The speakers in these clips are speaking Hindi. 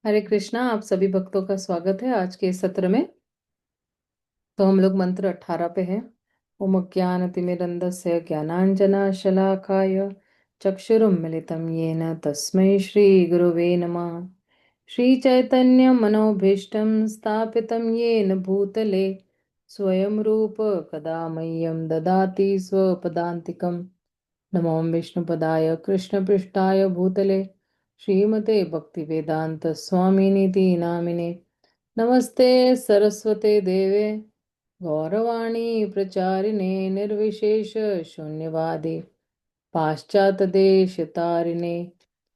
हरे कृष्णा। आप सभी भक्तों का स्वागत है आज के इस सत्र में। तो हम लोग मंत्र 18 पे हैं। ओम ज्ञानतिमिरन्धस्य ज्ञानाञ्जनशलाकाय चक्षुरुन्मिलितं येन तस्मै श्री गुरुवे नमः। श्री मनोभीष्टं स्थापितं येन भूतले स्वयं रूप कदा मह्यं ददाति स्वपदान्तिकम्। नमो विष्णुपदाय कृष्णपृष्ठाय भूतले श्रीमते भक्तिवेदांत स्वामिनिति नामिने। नमस्ते सरस्वते देवे गौरवाणी प्रचारिणे निर्विशेष शून्यवादी पाश्चातदेशतारिणे।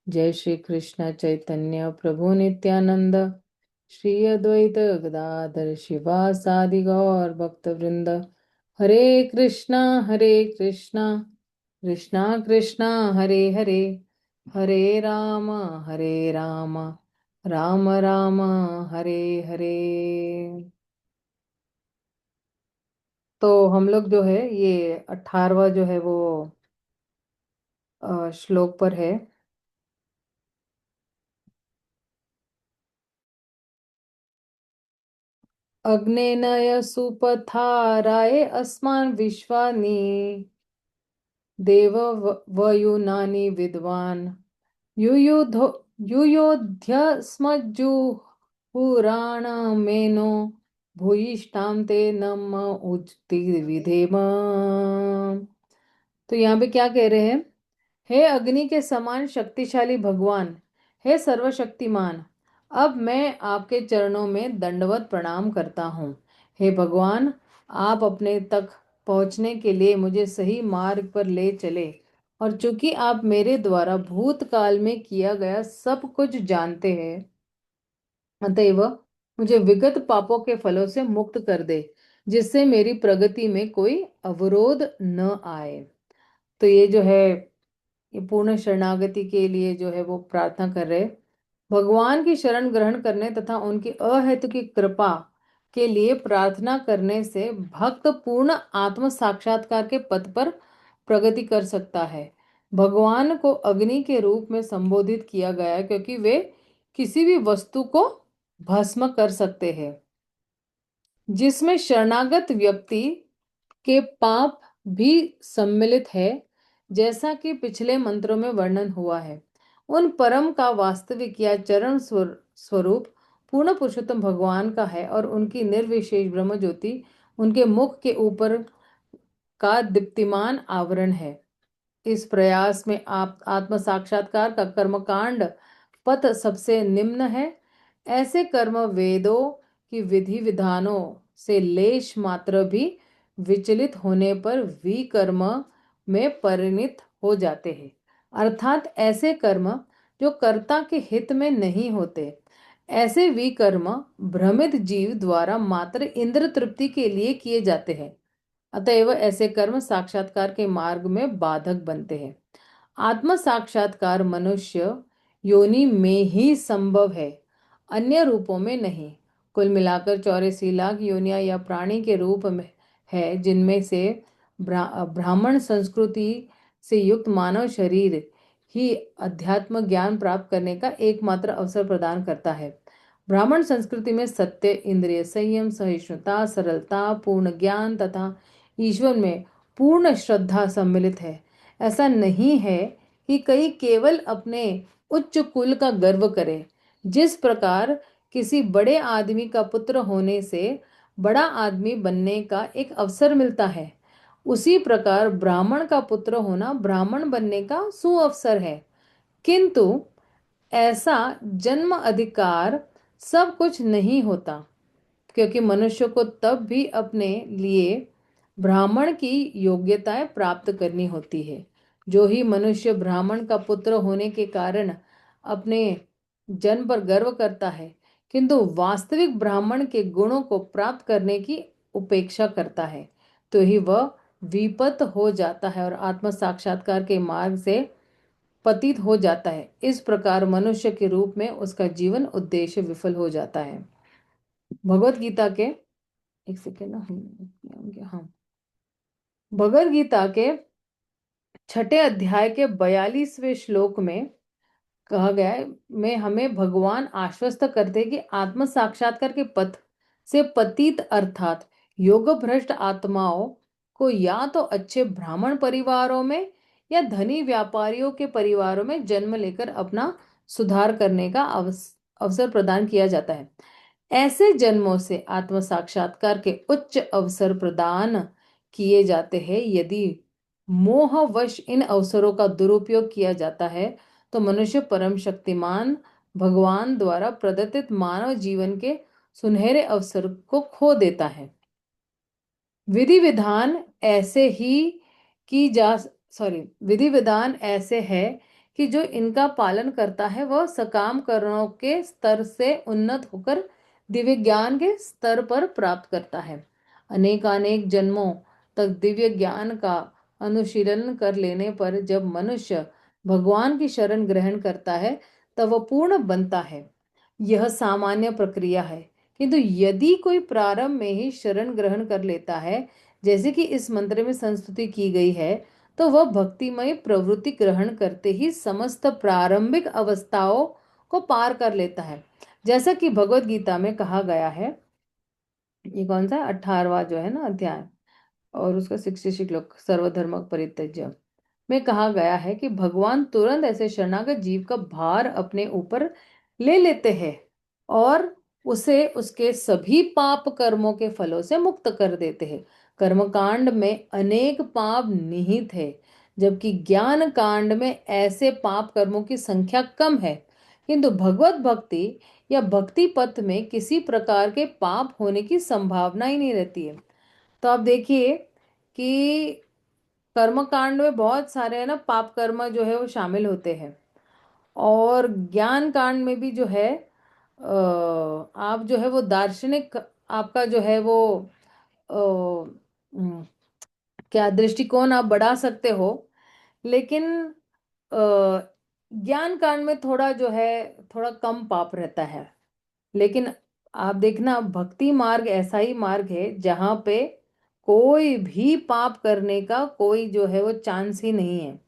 जय श्री कृष्ण चैतन्य प्रभु नित्यानंद श्री अद्वैत गदाधर शिवासादि गौर भक्तवृंद। हरे कृष्णा कृष्णा कृष्णा हरे हरे, हरे राम राम राम हरे हरे। तो हम लोग जो है ये 18वां जो है वो श्लोक पर है। अग्नेनय सुपथाराय अस्मान् विश्वानि देव वयुनानि विद्वान् युयुधो युयोध्य स्मज्जुहुराणमेनो भूयिष्ठां ते नम उच्ति विधेम। तो यहाँ पे क्या कह रहे हैं? हे अग्नि के समान शक्तिशाली भगवान, हे सर्वशक्तिमान, अब मैं आपके चरणों में दंडवत प्रणाम करता हूँ। हे भगवान, आप अपने तक पहुँचने के लिए मुझे सही मार्ग पर ले चले, और चूंकि आप मेरे द्वारा भूतकाल में किया गया सब कुछ जानते हैं, अतएव मुझे विगत पापों के फलों से मुक्त कर दे, जिससे मेरी प्रगति में कोई अवरोध न आए। तो ये जो है ये पूर्ण शरणागति के लिए जो है वो प्रार्थना कर रहे। भगवान की शरण ग्रहण करने तथा उनकी अहेतु की कृपा के लिए प्रार्थना करने से भक्त पूर्ण आत्म साक्षात्कार के पथ पर प्रगति कर सकता है। भगवान को अग्नि के रूप में संबोधित किया गया क्योंकि वे किसी भी वस्तु को भस्म कर सकते हैं जिसमें शरणागत व्यक्ति के पाप भी सम्मिलित है, जैसा कि पिछले मंत्रों में वर्णन हुआ है। उन परम का वास्तविक या चरण स्वरूप पूर्ण पुरुषोत्तम भगवान का है, और उनकी निर्विशेष ब्रह्म ज्योति उनके मुख के ऊपर का दीप्तिमान आवरण है। इस प्रयास में आप आत्म साक्षात्कार का कर्मकांड पथ सबसे निम्न है। ऐसे कर्म वेदों की विधि विधानों से लेश मात्र भी विचलित होने पर विकर्म में परिणत हो जाते हैं, अर्थात ऐसे कर्म जो कर्ता के हित में नहीं होते। ऐसे विकर्म भ्रमित जीव द्वारा मात्र इंद्र तृप्ति के लिए किए जाते हैं, अतएव ऐसे कर्म साक्षात्कार के मार्ग में बाधक बनते हैं। आत्म साक्षात्कार मनुष्य योनि में ही संभव है, अन्य रूपों में नहीं। कुल मिलाकर 84 लाख योनियां या प्राणी के रूप में है, जिनमें से ब्राह्मण संस्कृति से युक्त मानव शरीर ही अध्यात्म ज्ञान प्राप्त करने का एकमात्र अवसर प्रदान करता है। ब्राह्मण संस्कृति में सत्य, इंद्रिय संयम, सहिष्णुता, सरलता, पूर्ण ज्ञान तथा ईश्वर में पूर्ण श्रद्धा सम्मिलित है। ऐसा नहीं है कि कई केवल अपने उच्च कुल का गर्व करे। जिस प्रकार किसी बड़े आदमी का पुत्र होने से बड़ा आदमी बनने का एक अवसर मिलता है, उसी प्रकार ब्राह्मण का पुत्र होना ब्राह्मण बनने का सुअवसर है। किंतु ऐसा जन्म अधिकार सब कुछ नहीं होता, क्योंकि मनुष्य को तब भी अपने लिए ब्राह्मण की योग्यताएं प्राप्त करनी होती है। जो ही मनुष्य ब्राह्मण का पुत्र होने के कारण अपने जन्म पर गर्व करता है, किंतु वास्तविक ब्राह्मण के गुणों को प्राप्त करने की उपेक्षा करता है, तो ही वह विपत हो जाता है और आत्म साक्षात्कार के मार्ग से पतित हो जाता है। इस प्रकार मनुष्य के रूप में उसका जीवन उद्देश्य विफल हो जाता है। भगवत गीता के एक सेकेंड ना, हाँ, भगवद गीता के छठे अध्याय के 42वें श्लोक में कहा गया है में हमें भगवान आश्वस्त करते हैं कि आत्म साक्षात्कार के पथ से पतित अर्थात योग भ्रष्ट आत्माओं को या तो अच्छे ब्राह्मण परिवारों में या धनी व्यापारियों के परिवारों में जन्म लेकर अपना सुधार करने का अवसर प्रदान किया जाता है। ऐसे जन्मों से आत्म साक्षात्कार के उच्च अवसर प्रदान किए जाते हैं। यदि मोहवश इन अवसरों का दुरुपयोग किया जाता है तो मनुष्य परम शक्तिमान भगवान द्वारा प्रदत्तित मानव जीवन के सुनहरे अवसर को खो देता है। विधि विधान ऐसे ही की जा सॉरी विधि विधान ऐसे है कि जो इनका पालन करता है वह सकाम कर्मों के स्तर से उन्नत होकर दिव्य ज्ञान के स्तर पर प्राप्त करता है। अनेकानेक जन्मों तक दिव्य ज्ञान का अनुशीलन कर लेने पर जब मनुष्य भगवान की शरण ग्रहण करता है तब वह पूर्ण बनता है। यह सामान्य प्रक्रिया है, किंतु यदि कोई प्रारंभ में ही शरण ग्रहण कर लेता है जैसे कि इस मंत्र में संस्तुति की गई है तो वह भक्तिमय प्रवृत्ति ग्रहण करते ही समस्त प्रारंभिक अवस्थाओं को पार कर लेता है। जैसा कि भगवत गीता में कहा गया है, ये कौन सा 18वां जो है ना अध्याय और उसका 66 श्लोक सर्वधर्म परित्यज्य में कहा गया है कि भगवान तुरंत ऐसे शरणागत जीव का भार अपने ऊपर ले लेते हैं और उसे उसके सभी पाप कर्मों के फलों से मुक्त कर देते हैं। कर्मकांड में अनेक पाप निहित है, जबकि ज्ञान कांड में ऐसे पाप कर्मों की संख्या कम है। किंतु भगवत भक्ति या भक्ति पथ में किसी प्रकार के पाप होने की संभावना ही नहीं रहती है। तो आप देखिए कि कर्म कांड में बहुत सारे है ना पाप कर्म जो है वो शामिल होते हैं और ज्ञान कांड में भी जो है आप जो है वो दार्शनिक आपका जो है वो अ, क्या दृष्टिकोण आप बढ़ा सकते हो, लेकिन ज्ञान कांड में थोड़ा जो है थोड़ा कम पाप रहता है। लेकिन आप देखना भक्ति मार्ग ऐसा ही मार्ग है जहां पे कोई भी पाप करने का कोई जो है वो चांस ही नहीं है।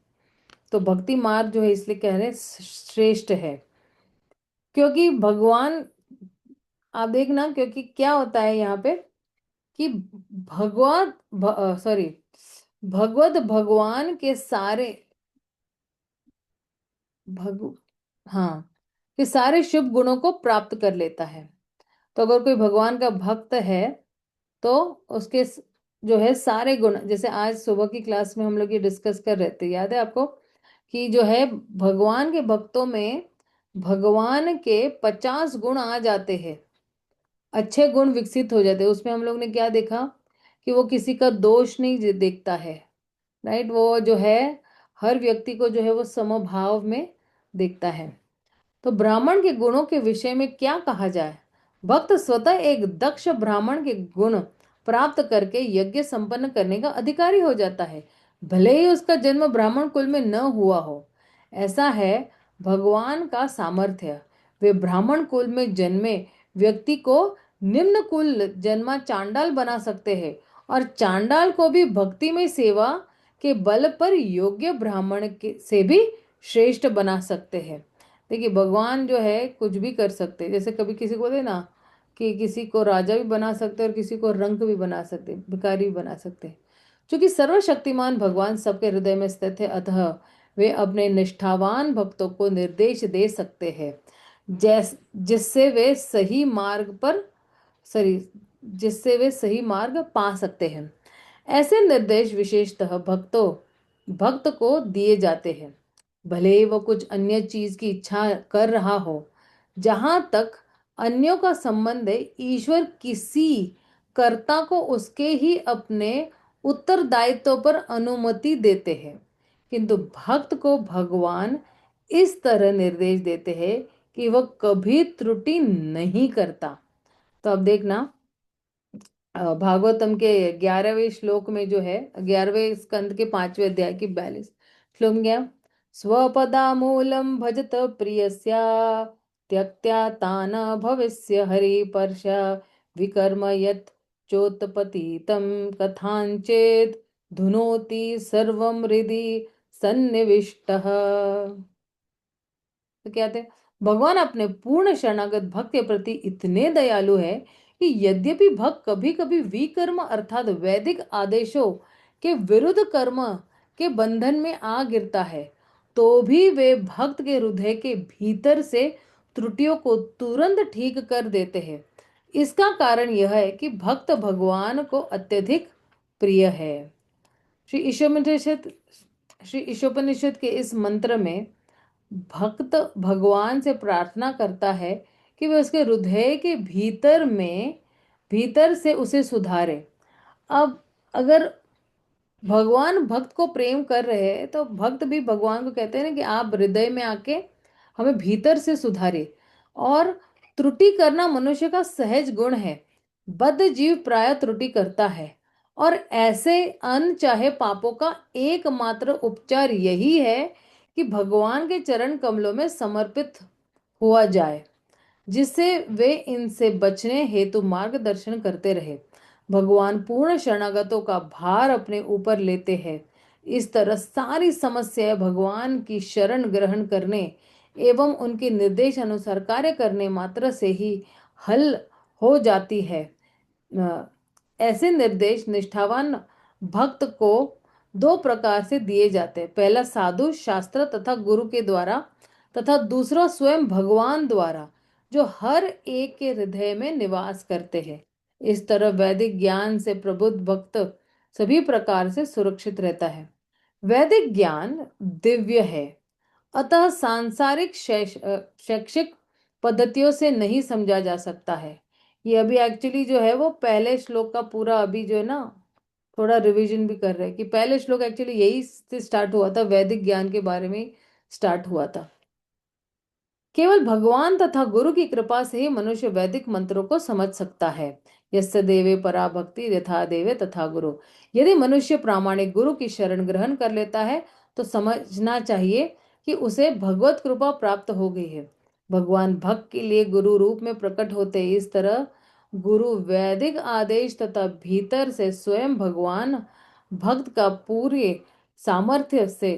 तो भक्ति मार्ग जो है इसलिए कह रहे हैं श्रेष्ठ है, क्योंकि भगवान आप देखना क्योंकि क्या होता है यहाँ पे कि भगवत सॉरी भगवत भगवान के सारे भग हाँ कि सारे शुभ गुणों को प्राप्त कर लेता है। तो अगर कोई भगवान का भक्त है तो उसके जो है सारे गुण, जैसे आज सुबह की क्लास में हम लोग ये डिस्कस कर रहे थे, याद है आपको कि जो है भगवान के भक्तों में भगवान के 50 गुण आ जाते हैं, अच्छे गुण विकसित हो जाते हैं। उसमें हम लोग ने क्या देखा कि वो किसी का दोष नहीं देखता है, राइट। वो जो है हर व्यक्ति को जो है वो समभाव में देखता है। तो ब्राह्मण के गुणों के विषय में क्या कहा जाए। भक्त स्वतः एक दक्ष ब्राह्मण के गुण प्राप्त करके यज्ञ संपन्न करने का अधिकारी हो जाता है, भले ही उसका जन्म ब्राह्मण कुल में न हुआ हो। ऐसा है भगवान का सामर्थ्य। वे ब्राह्मण कुल में जन्मे व्यक्ति को निम्न कुल जन्मा चांडाल बना सकते हैं और चांडाल को भी भक्ति में सेवा के बल पर योग्य ब्राह्मण के से भी श्रेष्ठ बना सकते हैं। देखिए भगवान जो है कुछ भी कर सकते हैं, जैसे कभी किसी को दे ना कि किसी को राजा भी बना सकते हैं और किसी को रंक भी बना सकते हैं, भिखारी भी बना सकते हैं। क्योंकि सर्वशक्तिमान भगवान सबके हृदय में स्थित है, अतः वे अपने निष्ठावान भक्तों को निर्देश दे सकते हैं जिससे वे सही मार्ग पर सॉरी जिससे वे सही मार्ग पा सकते हैं। ऐसे निर्देश विशेषतः भक्त को दिए जाते हैं, भले ही वो कुछ अन्य चीज की इच्छा कर रहा हो। जहां तक अन्यों का संबंध है, ईश्वर किसी कर्ता को उसके ही अपने उत्तरदायित्व पर अनुमति देते हैं, किंतु भक्त को भगवान इस तरह निर्देश देते हैं कि वह कभी त्रुटि नहीं करता। तो अब देखना भागवतम के 11वें श्लोक में जो है 11वें स्कंद के 5वें अध्याय की 42 श्लोक में क्या, स्वपदा मूलम भजत प्रियस्या त्यक्त्या तान भविष्य हरि पर्षा विकर्म यत् चोत्पतितं कथांचेत धुनोति सर्वम हृदि सन्निविष्टः। तो कहते हैं भगवान अपने पूर्ण शरणागत भक्त के प्रति इतने दयालु है कि यद्यपि भक्त कभी कभी विकर्म अर्थात वैदिक आदेशों के विरुद्ध कर्म के बंधन में आ गिरता है, तो भी वे भक्त के हृदय के भीतर से त्रुटियों को तुरंत ठीक कर देते हैं। इसका कारण यह है कि भक्त भगवान को अत्यधिक प्रिय है। श्री ईशोपनिषद श्री ईशोपनिषद के इस मंत्र में भक्त भगवान से प्रार्थना करता है कि वे उसके हृदय के भीतर से उसे सुधारे। अब अगर भगवान भक्त को प्रेम कर रहे हैं तो भक्त भी भगवान को कहते हैं ना कि आप हृदय में आके हमें भीतर से सुधारे। और त्रुटि करना मनुष्य का सहज गुण है। बद्ध जीव प्राय त्रुटि करता है और ऐसे अनचाहे पापों का एकमात्र उपचार यही है कि भगवान के चरण कमलों में समर्पित हुआ जाए, जिससे वे इनसे बचने हेतु मार्गदर्शन करते रहे। भगवान पूर्ण शरणागतों का भार अपने ऊपर लेते हैं। इस तरह सारी समस्याएं भगवान की शरण ग्रहण करने एवं उनके निर्देश अनुसार कार्य करने मात्र से ही हल हो जाती है। ऐसे निर्देश निष्ठावान भक्त को दो प्रकार से दिए जाते हैं। पहला साधु शास्त्र तथा गुरु के द्वारा तथा दूसरा स्वयं भगवान द्वारा, जो हर एक के हृदय में निवास करते हैं। इस तरह वैदिक ज्ञान से प्रबुद्ध भक्त सभी प्रकार से सुरक्षित रहता है। वैदिक ज्ञान दिव्य है, अतः सांसारिक शैक्षिक पद्धतियों से नहीं समझा जा सकता है। ये अभी एक्चुअली जो है वो पहले श्लोक का पूरा अभी जो है ना थोड़ा रिवीजन भी कर रहे हैं कि पहले श्लोक एक्चुअली यही से स्टार्ट हुआ था, वैदिक ज्ञान के बारे में स्टार्ट हुआ था। केवल भगवान तथा गुरु की कृपा से ही मनुष्य वैदिक मंत्रों को समझ सकता है। यस्य देवे परा भक्ति यथा देवे तथा गुरु। यदि मनुष्य प्रामाणिक गुरु की शरण ग्रहण कर लेता है तो समझना चाहिए कि उसे भगवत कृपा प्राप्त हो गई है। भगवान भक्त के लिए गुरु रूप में प्रकट होते हैं। इस तरह गुरु वैदिक आदेश तथा भीतर से स्वयं भगवान भक्त का पूरे सामर्थ्य से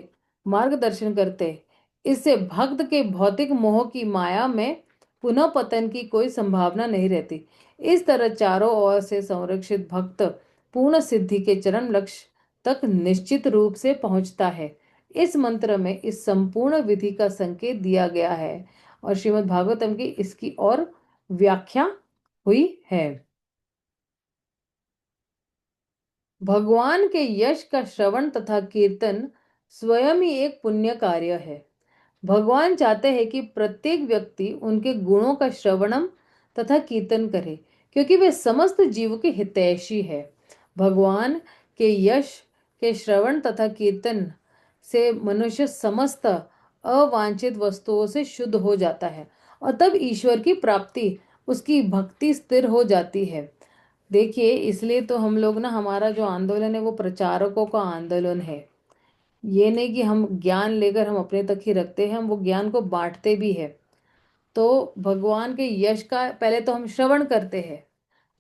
मार्गदर्शन करते हैं। इससे भक्त के भौतिक मोह की माया में पुनः पतन की कोई संभावना नहीं रहती। इस तरह चारों ओर से संरक्षित भक्त पूर्ण सिद्धि के चरम लक्ष्य तक निश्चित रूप से पहुंचता है। इस मंत्र में इस संपूर्ण विधि का संकेत दिया गया है और श्रीमद् भागवतम की इसकी और व्याख्या हुई है। भगवान के यश का श्रवण तथा कीर्तन स्वयं ही एक पुण्य कार्य है। भगवान चाहते हैं कि प्रत्येक व्यक्ति उनके गुणों का श्रवणम तथा कीर्तन करे, क्योंकि वे समस्त जीवों के हितैषी है। भगवान के यश के श्रवण तथा कीर्तन से मनुष्य समस्त अवांछित वस्तुओं से शुद्ध हो जाता है और तब ईश्वर की प्राप्ति उसकी भक्ति स्थिर हो जाती है। देखिए, इसलिए तो हम लोग ना, हमारा जो आंदोलन है वो प्रचारकों का आंदोलन है। ये नहीं कि हम ज्ञान लेकर हम अपने तक ही रखते हैं, हम वो ज्ञान को बांटते भी है। तो भगवान के यश का पहले तो हम श्रवण करते हैं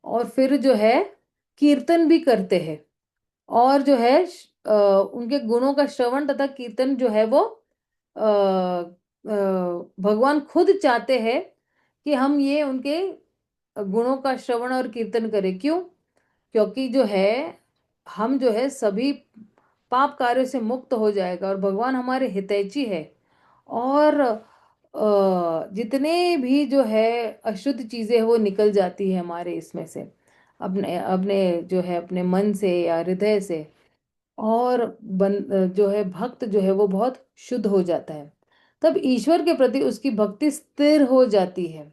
और फिर जो है कीर्तन भी करते हैं। और जो है उनके गुणों का श्रवण तथा कीर्तन जो है वो भगवान खुद चाहते हैं कि हम ये उनके गुणों का श्रवण और कीर्तन करें। क्यों? क्योंकि जो है हम जो है सभी पाप कार्यों से मुक्त हो जाएगा और भगवान हमारे हितैषी है। और जितने भी जो है अशुद्ध चीजें हैं वो निकल जाती है हमारे इसमें से, अपने अपने जो है अपने मन से या हृदय से। और जो है भक्त जो है वो बहुत शुद्ध हो जाता है। तब ईश्वर के प्रति उसकी भक्ति स्थिर हो जाती है।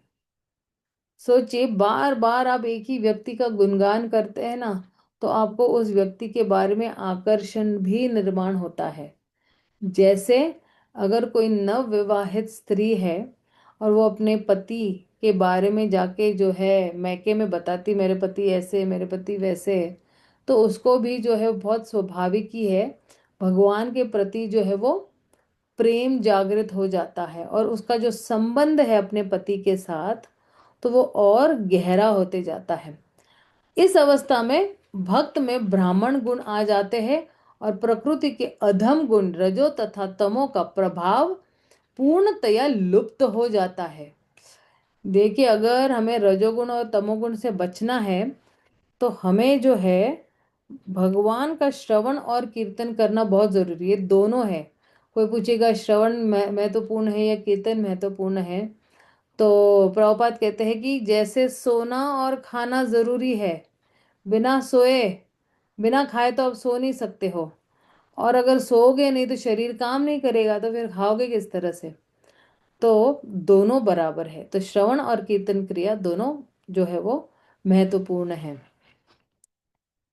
सोचिए, बार बार आप एक ही व्यक्ति का गुणगान करते हैं ना, तो आपको उस व्यक्ति के बारे में आकर्षण भी निर्माण होता है। जैसे अगर कोई नव विवाहित स्त्री है और वो अपने पति के बारे में जाके जो है मैके में बताती मेरे पति ऐसे मेरे पति वैसे, तो उसको भी जो है बहुत स्वाभाविक ही है, भगवान के प्रति जो है वो प्रेम जागृत हो जाता है और उसका जो संबंध है अपने पति के साथ तो वो और गहरा होते जाता है। इस अवस्था में भक्त में ब्राह्मण गुण आ जाते हैं और प्रकृति के अधम गुण रजो तथा तमो का प्रभाव पूर्णतया लुप्त हो जाता है। देखिए, अगर हमें रजोगुण और तमोगुण से बचना है तो हमें जो है भगवान का श्रवण और कीर्तन करना बहुत जरूरी है। दोनों है। कोई पूछेगा श्रवण महत्वपूर्ण है या कीर्तन महत्वपूर्ण है, तो प्रभुपाद कहते हैं कि जैसे सोना और खाना जरूरी है, बिना सोए बिना खाए तो आप सो नहीं सकते हो, और अगर सोओगे नहीं तो शरीर काम नहीं करेगा, तो फिर खाओगे किस तरह से। तो दोनों बराबर है, तो श्रवण और कीर्तन क्रिया दोनों जो है वो महत्वपूर्ण है।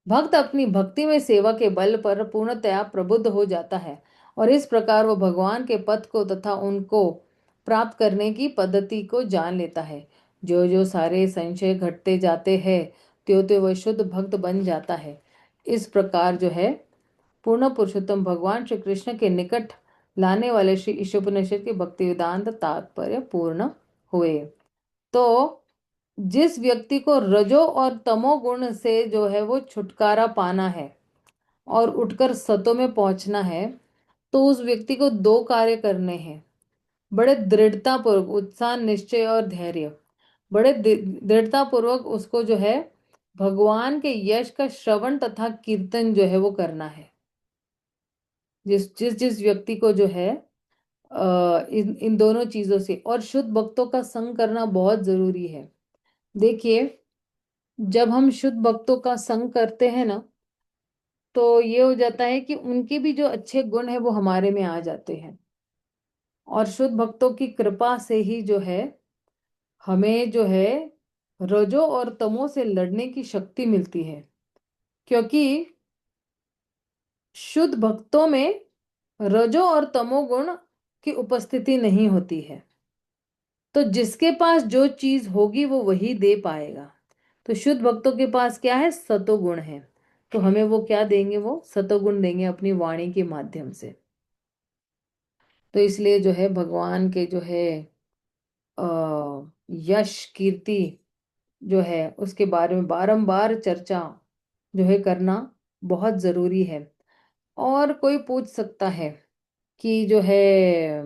भक्त अपनी भक्ति में सेवा के बल पर पूर्णतया प्रबुद्ध हो जाता है, और इस प्रकार वो भगवान के पथ को तथा उनको प्राप्त करने की पद्धति को जान लेता है। जो जो सारे संशय घटते जाते हैं, त्यों त्यों वह शुद्ध भक्त बन जाता है। इस प्रकार जो है पूर्ण पुरुषोत्तम भगवान श्री कृष्ण के निकट लाने वाले श्री ईशोपनिषद के भक्ति वेदांत तात्पर्य पूर्ण हुए। तो जिस व्यक्ति को रजो और तमो गुण से जो है वो छुटकारा पाना है और उठकर सतो में पहुंचना है, तो उस व्यक्ति को दो कार्य करने हैं। बड़े दृढ़ता पूर्वक, उत्साह, निश्चय और धैर्य, बड़े दृढ़ता पूर्वक उसको जो है भगवान के यश का श्रवण तथा कीर्तन जो है वो करना है। जिस जिस जिस व्यक्ति को जो है इन इन दोनों चीजों से, और शुद्ध भक्तों का संग करना बहुत जरूरी है। देखिए, जब हम शुद्ध भक्तों का संग करते हैं ना, तो ये हो जाता है कि उनके भी जो अच्छे गुण है वो हमारे में आ जाते हैं, और शुद्ध भक्तों की कृपा से ही जो है हमें जो है रजो और तमो से लड़ने की शक्ति मिलती है। क्योंकि शुद्ध भक्तों में रजो और तमो गुण की उपस्थिति नहीं होती है, तो जिसके पास जो चीज होगी वो वही दे पाएगा। तो शुद्ध भक्तों के पास क्या है? सतोगुण है। तो हमें वो क्या देंगे? वो सतोगुण देंगे अपनी वाणी के माध्यम से। तो इसलिए जो है भगवान के जो है यश कीर्ति जो है उसके बारे में बारंबार चर्चा जो है करना बहुत जरूरी है। और कोई पूछ सकता है कि जो है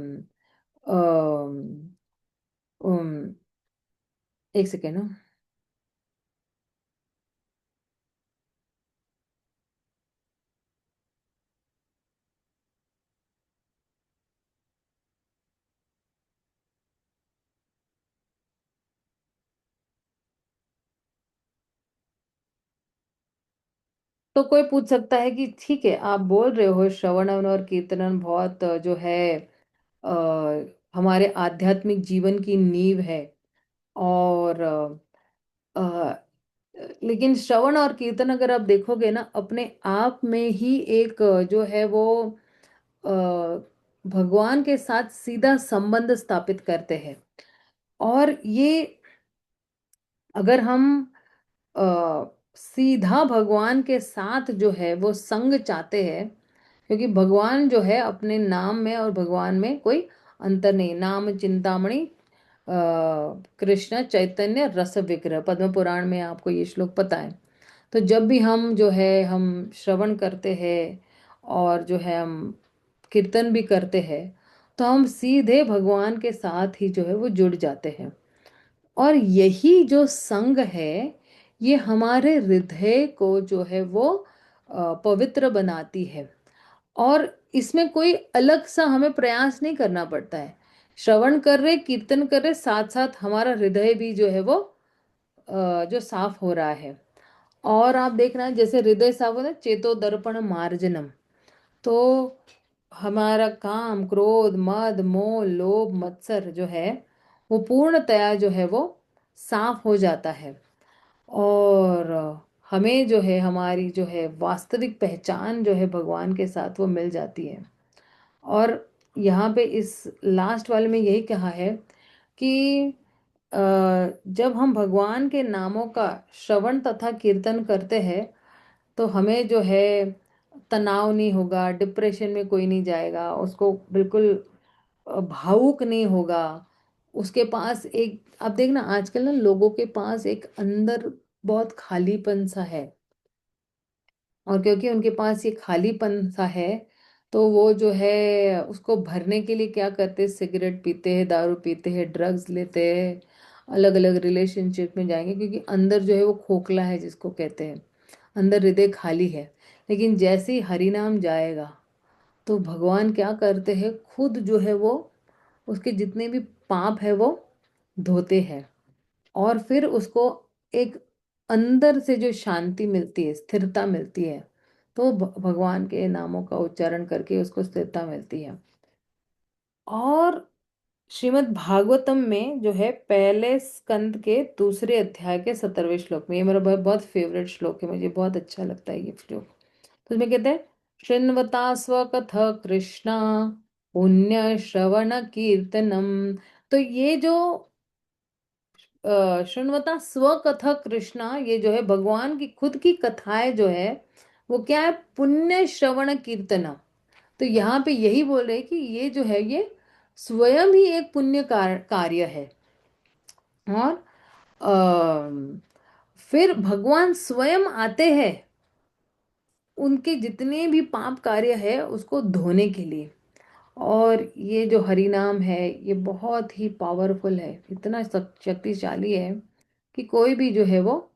अम, अम, एक सेकेंड ना। तो कोई पूछ सकता है कि ठीक है, आप बोल रहे हो श्रवणन और कीर्तनन बहुत जो है आ, हमारे आध्यात्मिक जीवन की नींव है, और लेकिन श्रवण और कीर्तन अगर आप देखोगे ना, अपने आप में ही एक जो है वो अ, भगवान के साथ सीधा संबंध स्थापित करते हैं। और ये अगर हम अ, सीधा भगवान के साथ जो है वो संग चाहते हैं, क्योंकि भगवान जो है अपने नाम में और भगवान में कोई अंतर नहीं। नाम चिंतामणि कृष्ण चैतन्य रस विग्रह, पद्म पुराण में आपको ये श्लोक पता है। तो जब भी हम जो है हम श्रवण करते हैं और जो है हम कीर्तन भी करते हैं, तो हम सीधे भगवान के साथ ही जो है वो जुड़ जाते हैं। और यही जो संग है, ये हमारे हृदय को जो है वो पवित्र बनाती है। और इसमें कोई अलग सा हमें प्रयास नहीं करना पड़ता है। श्रवण कर रहे, कीर्तन कर रहे, साथ साथ हमारा हृदय भी जो है वो जो साफ हो रहा है। और आप देखना, जैसे हृदय साफ होता है, चेतो दर्पण मार्जनम। तो हमारा काम, क्रोध, मद, मोह, लोभ, मत्सर जो है वो पूर्णतया जो है वो साफ हो जाता है। और हमें जो है हमारी जो है वास्तविक पहचान जो है भगवान के साथ वो मिल जाती है। और यहाँ पे इस लास्ट वाले में यही कहा है कि अ, जब हम भगवान के नामों का श्रवण तथा कीर्तन करते हैं, तो हमें जो है तनाव नहीं होगा, डिप्रेशन में कोई नहीं जाएगा, उसको बिल्कुल भावुक नहीं होगा। उसके पास एक, आप देखना आजकल ना लोगों के पास एक अंदर बहुत खालीपन सा है, और क्योंकि उनके पास ये खालीपन सा है, तो वो जो है उसको भरने के लिए क्या करते हैं, सिगरेट पीते हैं, दारू पीते हैं, ड्रग्स लेते हैं, अलग अलग रिलेशनशिप में जाएंगे, क्योंकि अंदर जो है वो खोखला है जिसको कहते हैं, अंदर हृदय खाली है। लेकिन जैसे ही हरि नाम जाएगा तो भगवान क्या करते हैं, खुद जो है वो उसके जितने भी पाप है वो धोते हैं, और फिर उसको एक अंदर से जो शांति मिलती है, स्थिरता मिलती है। तो भगवान के नामों का उच्चारण करके उसको स्थिरता मिलती है। और श्रीमद् भागवतम में जो है पहले स्कंद के दूसरे अध्याय के 17वें श्लोक में, ये मेरा बहुत बहुत फेवरेट श्लोक है, मुझे बहुत अच्छा लगता है ये श्लोक। तो इसमें कहते हैं, शृण्वता स्वकथ कृष्णा पुण्य श्रवण कीर्तनम। तो ये जो शृण्वता स्वकथा कृष्णा, ये जो है भगवान की खुद की कथाएं जो है वो क्या है, पुण्य श्रवण कीर्तनम। तो यहाँ पे यही बोल रहे हैं कि ये जो है ये स्वयं ही एक पुण्य कार्य है। और फिर भगवान स्वयं आते हैं उनके जितने भी पाप कार्य है उसको धोने के लिए। और ये जो हरि नाम है ये बहुत ही पावरफुल है, इतना शक्तिशाली है कि कोई भी जो है वो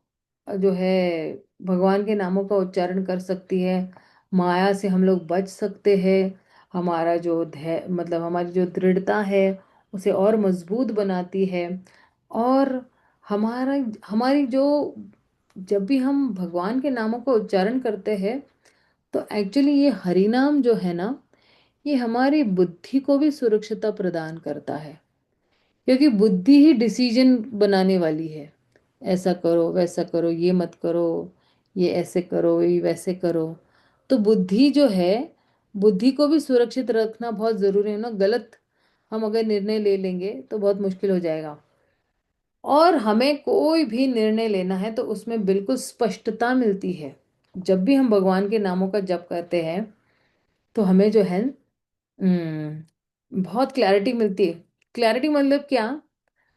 जो है भगवान के नामों का उच्चारण कर सकती है। माया से हम लोग बच सकते हैं। हमारा जो धैर्य, मतलब हमारी जो दृढ़ता है उसे और मजबूत बनाती है। और हमारा हमारी जो जब भी हम भगवान के नामों का उच्चारण करते हैं तो एक्चुअली ये हरि नाम जो है ना, ये हमारी बुद्धि को भी सुरक्षिता प्रदान करता है, क्योंकि बुद्धि ही डिसीजन बनाने वाली है। ऐसा करो, वैसा करो, ये मत करो, ये ऐसे करो, ये वैसे करो। तो बुद्धि जो है, बुद्धि को भी सुरक्षित रखना बहुत ज़रूरी है ना। गलत हम अगर निर्णय ले लेंगे तो बहुत मुश्किल हो जाएगा। और हमें कोई भी निर्णय लेना है तो उसमें बिल्कुल स्पष्टता मिलती है। जब भी हम भगवान के नामों का जप करते हैं तो हमें जो है बहुत क्लैरिटी मिलती है। क्लैरिटी मतलब क्या,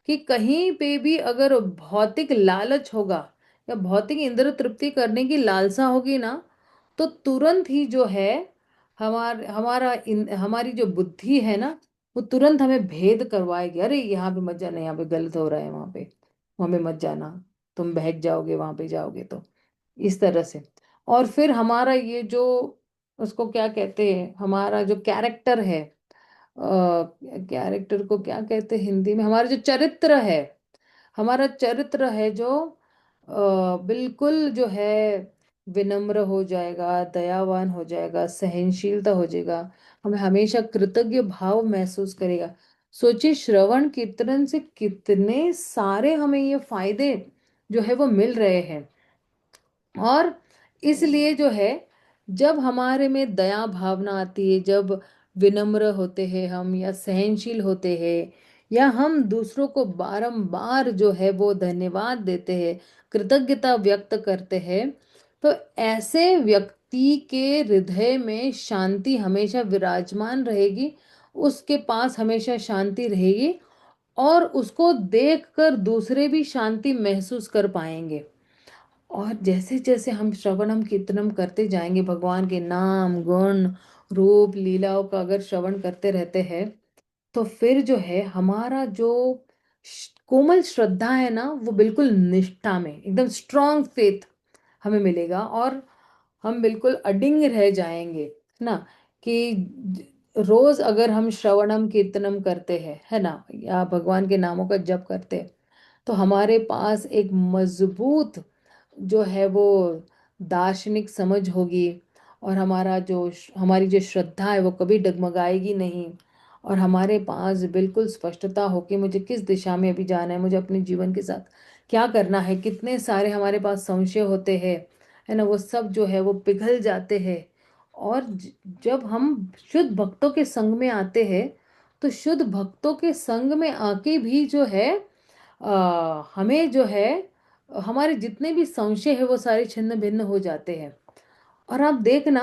कि कहीं पे भी अगर भौतिक लालच होगा या भौतिक इंद्र तृप्ति करने की लालसा होगी ना, तो तुरंत ही जो है हमारी जो बुद्धि है ना, वो तुरंत हमें भेद करवाएगी। अरे यहाँ पे मत जाना, यहाँ पे गलत हो रहा है, वहाँ पे मत जाना, तुम बहक जाओगे वहाँ पे जाओगे तो, इस तरह से। और फिर हमारा ये जो, उसको क्या कहते हैं, हमारा जो कैरेक्टर है, कैरेक्टर को क्या कहते हैं हिंदी में, हमारा जो चरित्र है, हमारा चरित्र है जो बिल्कुल जो है विनम्र हो जाएगा, दयावान हो जाएगा, सहनशीलता हो जाएगा, हमें हमेशा कृतज्ञ भाव महसूस करेगा। सोचिए, श्रवण कीर्तन से कितने सारे हमें ये फायदे जो है वो मिल रहे हैं। और इसलिए जो है, जब हमारे में दया भावना आती है, जब विनम्र होते हैं हम, या सहनशील होते हैं, या हम दूसरों को बारंबार जो है वो धन्यवाद देते हैं, कृतज्ञता व्यक्त करते हैं, तो ऐसे व्यक्ति के हृदय में शांति हमेशा विराजमान रहेगी, उसके पास हमेशा शांति रहेगी, और उसको देखकर दूसरे भी शांति महसूस कर पाएंगे। और जैसे जैसे हम श्रवणम कीर्तनम करते जाएंगे, भगवान के नाम गुण रूप लीलाओं का अगर श्रवण करते रहते हैं, तो फिर जो है हमारा जो कोमल श्रद्धा है ना, वो बिल्कुल निष्ठा में एकदम स्ट्रांग फेथ हमें मिलेगा। और हम बिल्कुल अडिंग रह जाएंगे, है ना। कि रोज अगर हम श्रवणम कीर्तनम करते हैं, है ना, या भगवान के नामों का जप करते हैं, तो हमारे पास एक मजबूत जो है वो दार्शनिक समझ होगी। और हमारी जो श्रद्धा है वो कभी डगमगाएगी नहीं। और हमारे पास बिल्कुल स्पष्टता हो कि मुझे किस दिशा में अभी जाना है, मुझे अपने जीवन के साथ क्या करना है। कितने सारे हमारे पास संशय होते हैं, है ना, वो सब जो है वो पिघल जाते हैं। और जब हम शुद्ध भक्तों के संग में आते हैं, तो शुद्ध भक्तों के संग में आके भी जो है हमें जो है हमारे जितने भी संशय है वो सारे छिन्न भिन्न हो जाते हैं। और आप देखना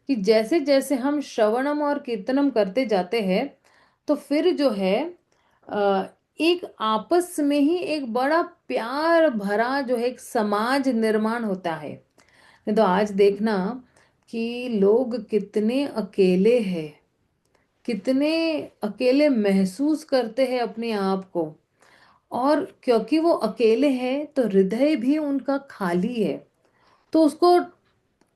कि जैसे जैसे हम श्रवणम और कीर्तनम करते जाते हैं, तो फिर जो है अ, एक आपस में ही एक बड़ा प्यार भरा जो है एक समाज निर्माण होता है। नहीं तो आज देखना कि लोग कितने अकेले हैं, कितने अकेले महसूस करते हैं अपने आप को। और क्योंकि वो अकेले हैं तो हृदय भी उनका खाली है। तो उसको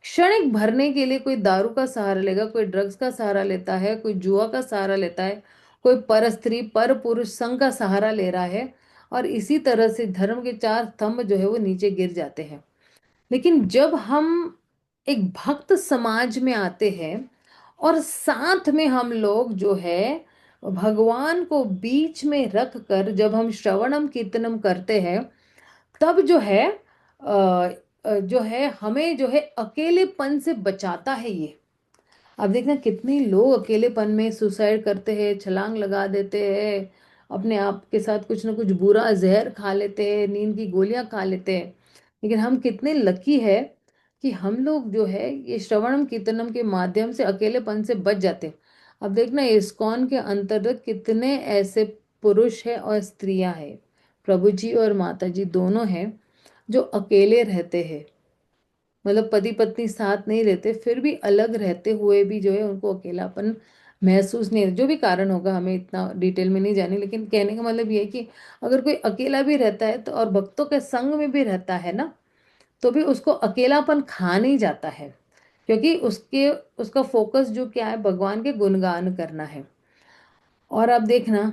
क्षणिक भरने के लिए कोई दारू का सहारा लेगा, कोई ड्रग्स का सहारा लेता है, कोई जुआ का सहारा लेता है, कोई पर स्त्री पर पुरुष संग का सहारा ले रहा है। और इसी तरह से धर्म के चार स्तंभ जो है वो नीचे गिर जाते हैं। लेकिन जब हम एक भक्त समाज में आते हैं और साथ में हम लोग जो है भगवान को बीच में रख कर जब हम श्रवणम कीर्तनम करते हैं, तब जो है जो है हमें जो है अकेलेपन से बचाता है ये। अब देखना कितने लोग अकेलेपन में सुसाइड करते हैं, छलांग लगा देते हैं, अपने आप के साथ कुछ ना कुछ बुरा जहर खा लेते हैं, नींद की गोलियां खा लेते हैं। लेकिन हम कितने लकी है कि हम लोग जो है ये श्रवणम कीर्तनम के माध्यम से अकेलेपन से बच जाते हैं। अब देखना इस्कॉन के अंतर्गत कितने ऐसे पुरुष है और स्त्रियां हैं, प्रभु जी और माता जी दोनों हैं, जो अकेले रहते हैं। मतलब पति पत्नी साथ नहीं रहते, फिर भी अलग रहते हुए भी जो है उनको अकेलापन महसूस नहीं, जो भी कारण होगा हमें इतना डिटेल में नहीं जाने, लेकिन कहने का मतलब ये है कि अगर कोई अकेला भी रहता है तो और भक्तों के संग में भी रहता है ना, तो भी उसको अकेलापन खा नहीं जाता है। क्योंकि उसके उसका फोकस जो क्या है, भगवान के गुणगान करना है। और अब देखना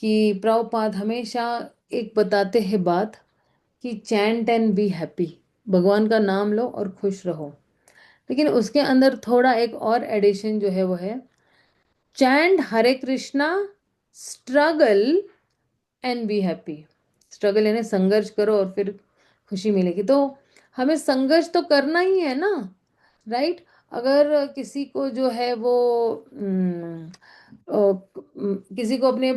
कि प्रभुपाद हमेशा एक बताते हैं बात, कि चैंट एंड बी हैप्पी, भगवान का नाम लो और खुश रहो। लेकिन उसके अंदर थोड़ा एक और एडिशन जो है वो है, chant Hare Krishna, struggle and be happy. Struggle यानी संघर्ष करो और फिर खुशी मिलेगी। तो हमें संघर्ष तो करना ही है ना, राइट। अगर किसी को जो है वो किसी को अपने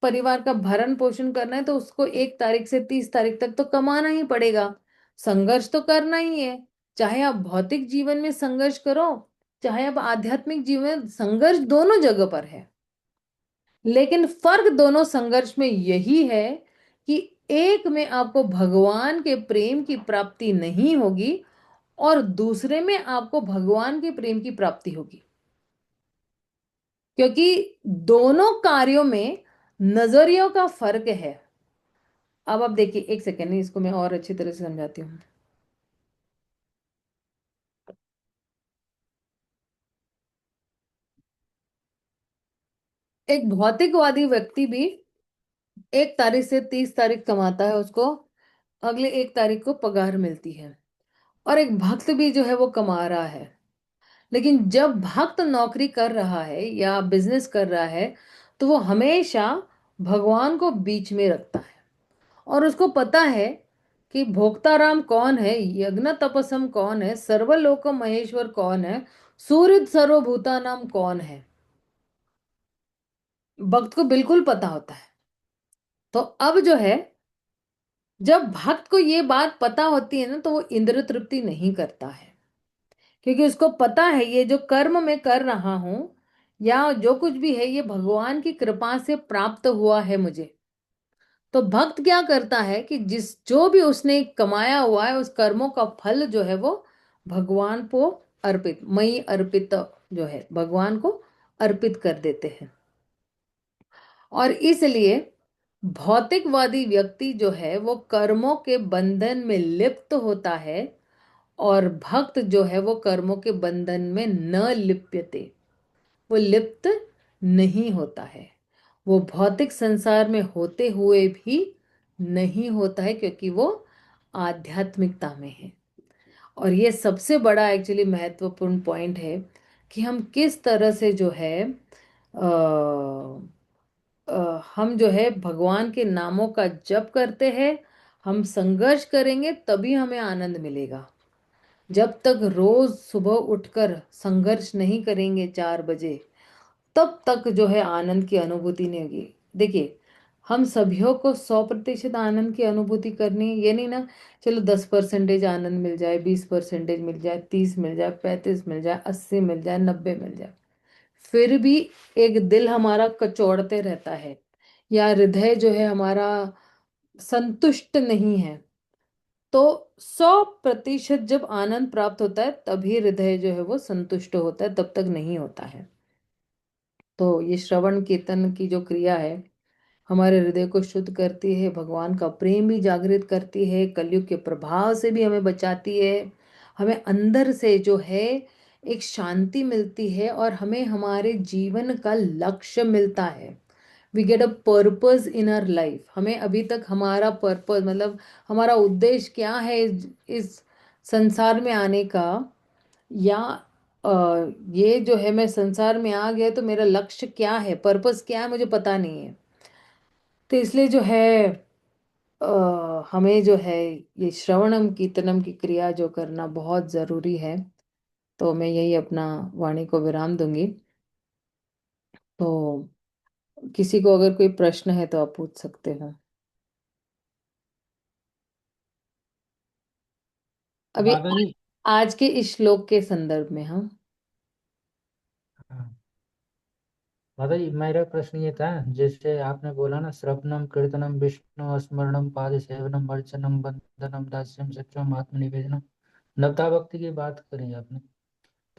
परिवार का भरण पोषण करना है, तो उसको 1 तारीख से 30 तारीख तक तो कमाना ही पड़ेगा। संघर्ष तो करना ही है। चाहे आप भौतिक जीवन में संघर्ष करो, चाहे आप आध्यात्मिक जीवन, संघर्ष दोनों जगह पर है। लेकिन फर्क दोनों संघर्ष में यही है कि एक में आपको भगवान के प्रेम की प्राप्ति नहीं होगी और दूसरे में आपको भगवान के प्रेम की प्राप्ति होगी। क्योंकि दोनों कार्यों में नजरियों का फर्क है। अब आप देखिए, एक सेकेंड, इसको मैं और अच्छी तरह से समझाती हूँ। एक भौतिकवादी व्यक्ति भी 1 तारीख से 30 तारीख कमाता है, उसको अगले 1 तारीख को पगार मिलती है। और एक भक्त भी जो है वो कमा रहा है। लेकिन जब भक्त नौकरी कर रहा है या बिजनेस कर रहा है, तो वो हमेशा भगवान को बीच में रखता है। और उसको पता है कि भोक्ताराम कौन है, यज्ञ तपसम कौन है, सर्वलोक महेश्वर कौन है, सूर्य सर्वभूता नाम कौन है। भक्त को बिल्कुल पता होता है। तो अब जो है, जब भक्त को ये बात पता होती है ना, तो वो इंद्र तृप्ति नहीं करता है। क्योंकि उसको पता है ये जो कर्म मैं कर रहा हूं या जो कुछ भी है, ये भगवान की कृपा से प्राप्त हुआ है मुझे। तो भक्त क्या करता है कि जिस जो भी उसने कमाया हुआ है, उस कर्मों का फल जो है वो भगवान को अर्पित, मई अर्पित जो है भगवान को अर्पित कर देते हैं। और इसलिए भौतिकवादी व्यक्ति जो है वो कर्मों के बंधन में लिप्त होता है, और भक्त जो है वो कर्मों के बंधन में न लिप्यते, वो लिप्त नहीं होता है। वो भौतिक संसार में होते हुए भी नहीं होता है, क्योंकि वो आध्यात्मिकता में है। और ये सबसे बड़ा एक्चुअली महत्वपूर्ण पॉइंट है कि हम किस तरह से जो है हम जो है भगवान के नामों का जप करते हैं। हम संघर्ष करेंगे तभी हमें आनंद मिलेगा। जब तक रोज सुबह उठकर संघर्ष नहीं करेंगे 4 बजे, तब तक जो है आनंद की अनुभूति नहीं होगी। देखिए, हम सभीयों को 100% आनंद की अनुभूति करनी है, ये नहीं ना चलो 10% आनंद मिल जाए, 20% मिल जाए, 30 मिल जाए, 35 मिल जाए, 80 मिल जाए, 90 मिल जाए। फिर भी एक दिल हमारा कचौड़ते रहता है, या हृदय जो है हमारा संतुष्ट नहीं है। तो 100% जब आनंद प्राप्त होता है तभी हृदय जो है वो संतुष्ट होता है, तब तक नहीं होता है। तो ये श्रवण कीर्तन की जो क्रिया है हमारे हृदय को शुद्ध करती है, भगवान का प्रेम भी जागृत करती है, कलयुग के प्रभाव से भी हमें बचाती है। हमें अंदर से जो है एक शांति मिलती है और हमें हमारे जीवन का लक्ष्य मिलता है। We get a purpose in our life. हमें अभी तक हमारा पर्पस मतलब हमारा उद्देश्य क्या है इस संसार में आने का, या ये जो है मैं संसार में आ गया तो मेरा लक्ष्य क्या है, पर्पस क्या है, मुझे पता नहीं है। तो इसलिए जो है हमें जो है ये श्रवणम कीर्तनम की क्रिया जो करना बहुत ज़रूरी है। तो मैं यही अपना वाणी को विराम दूंगी। तो किसी को अगर कोई प्रश्न है तो आप पूछ सकते हो अभी माता जी। आज के इस श्लोक के संदर्भ में। हम हाँ, माता जी मेरा प्रश्न ये था, जैसे आपने बोला ना, श्रवणम कीर्तनम विष्णु स्मरणम पाद सेवनम अर्चनम बंदनम दास्यम सत्यम आत्मनिवेदनम, नवता भक्ति की बात करी आपने।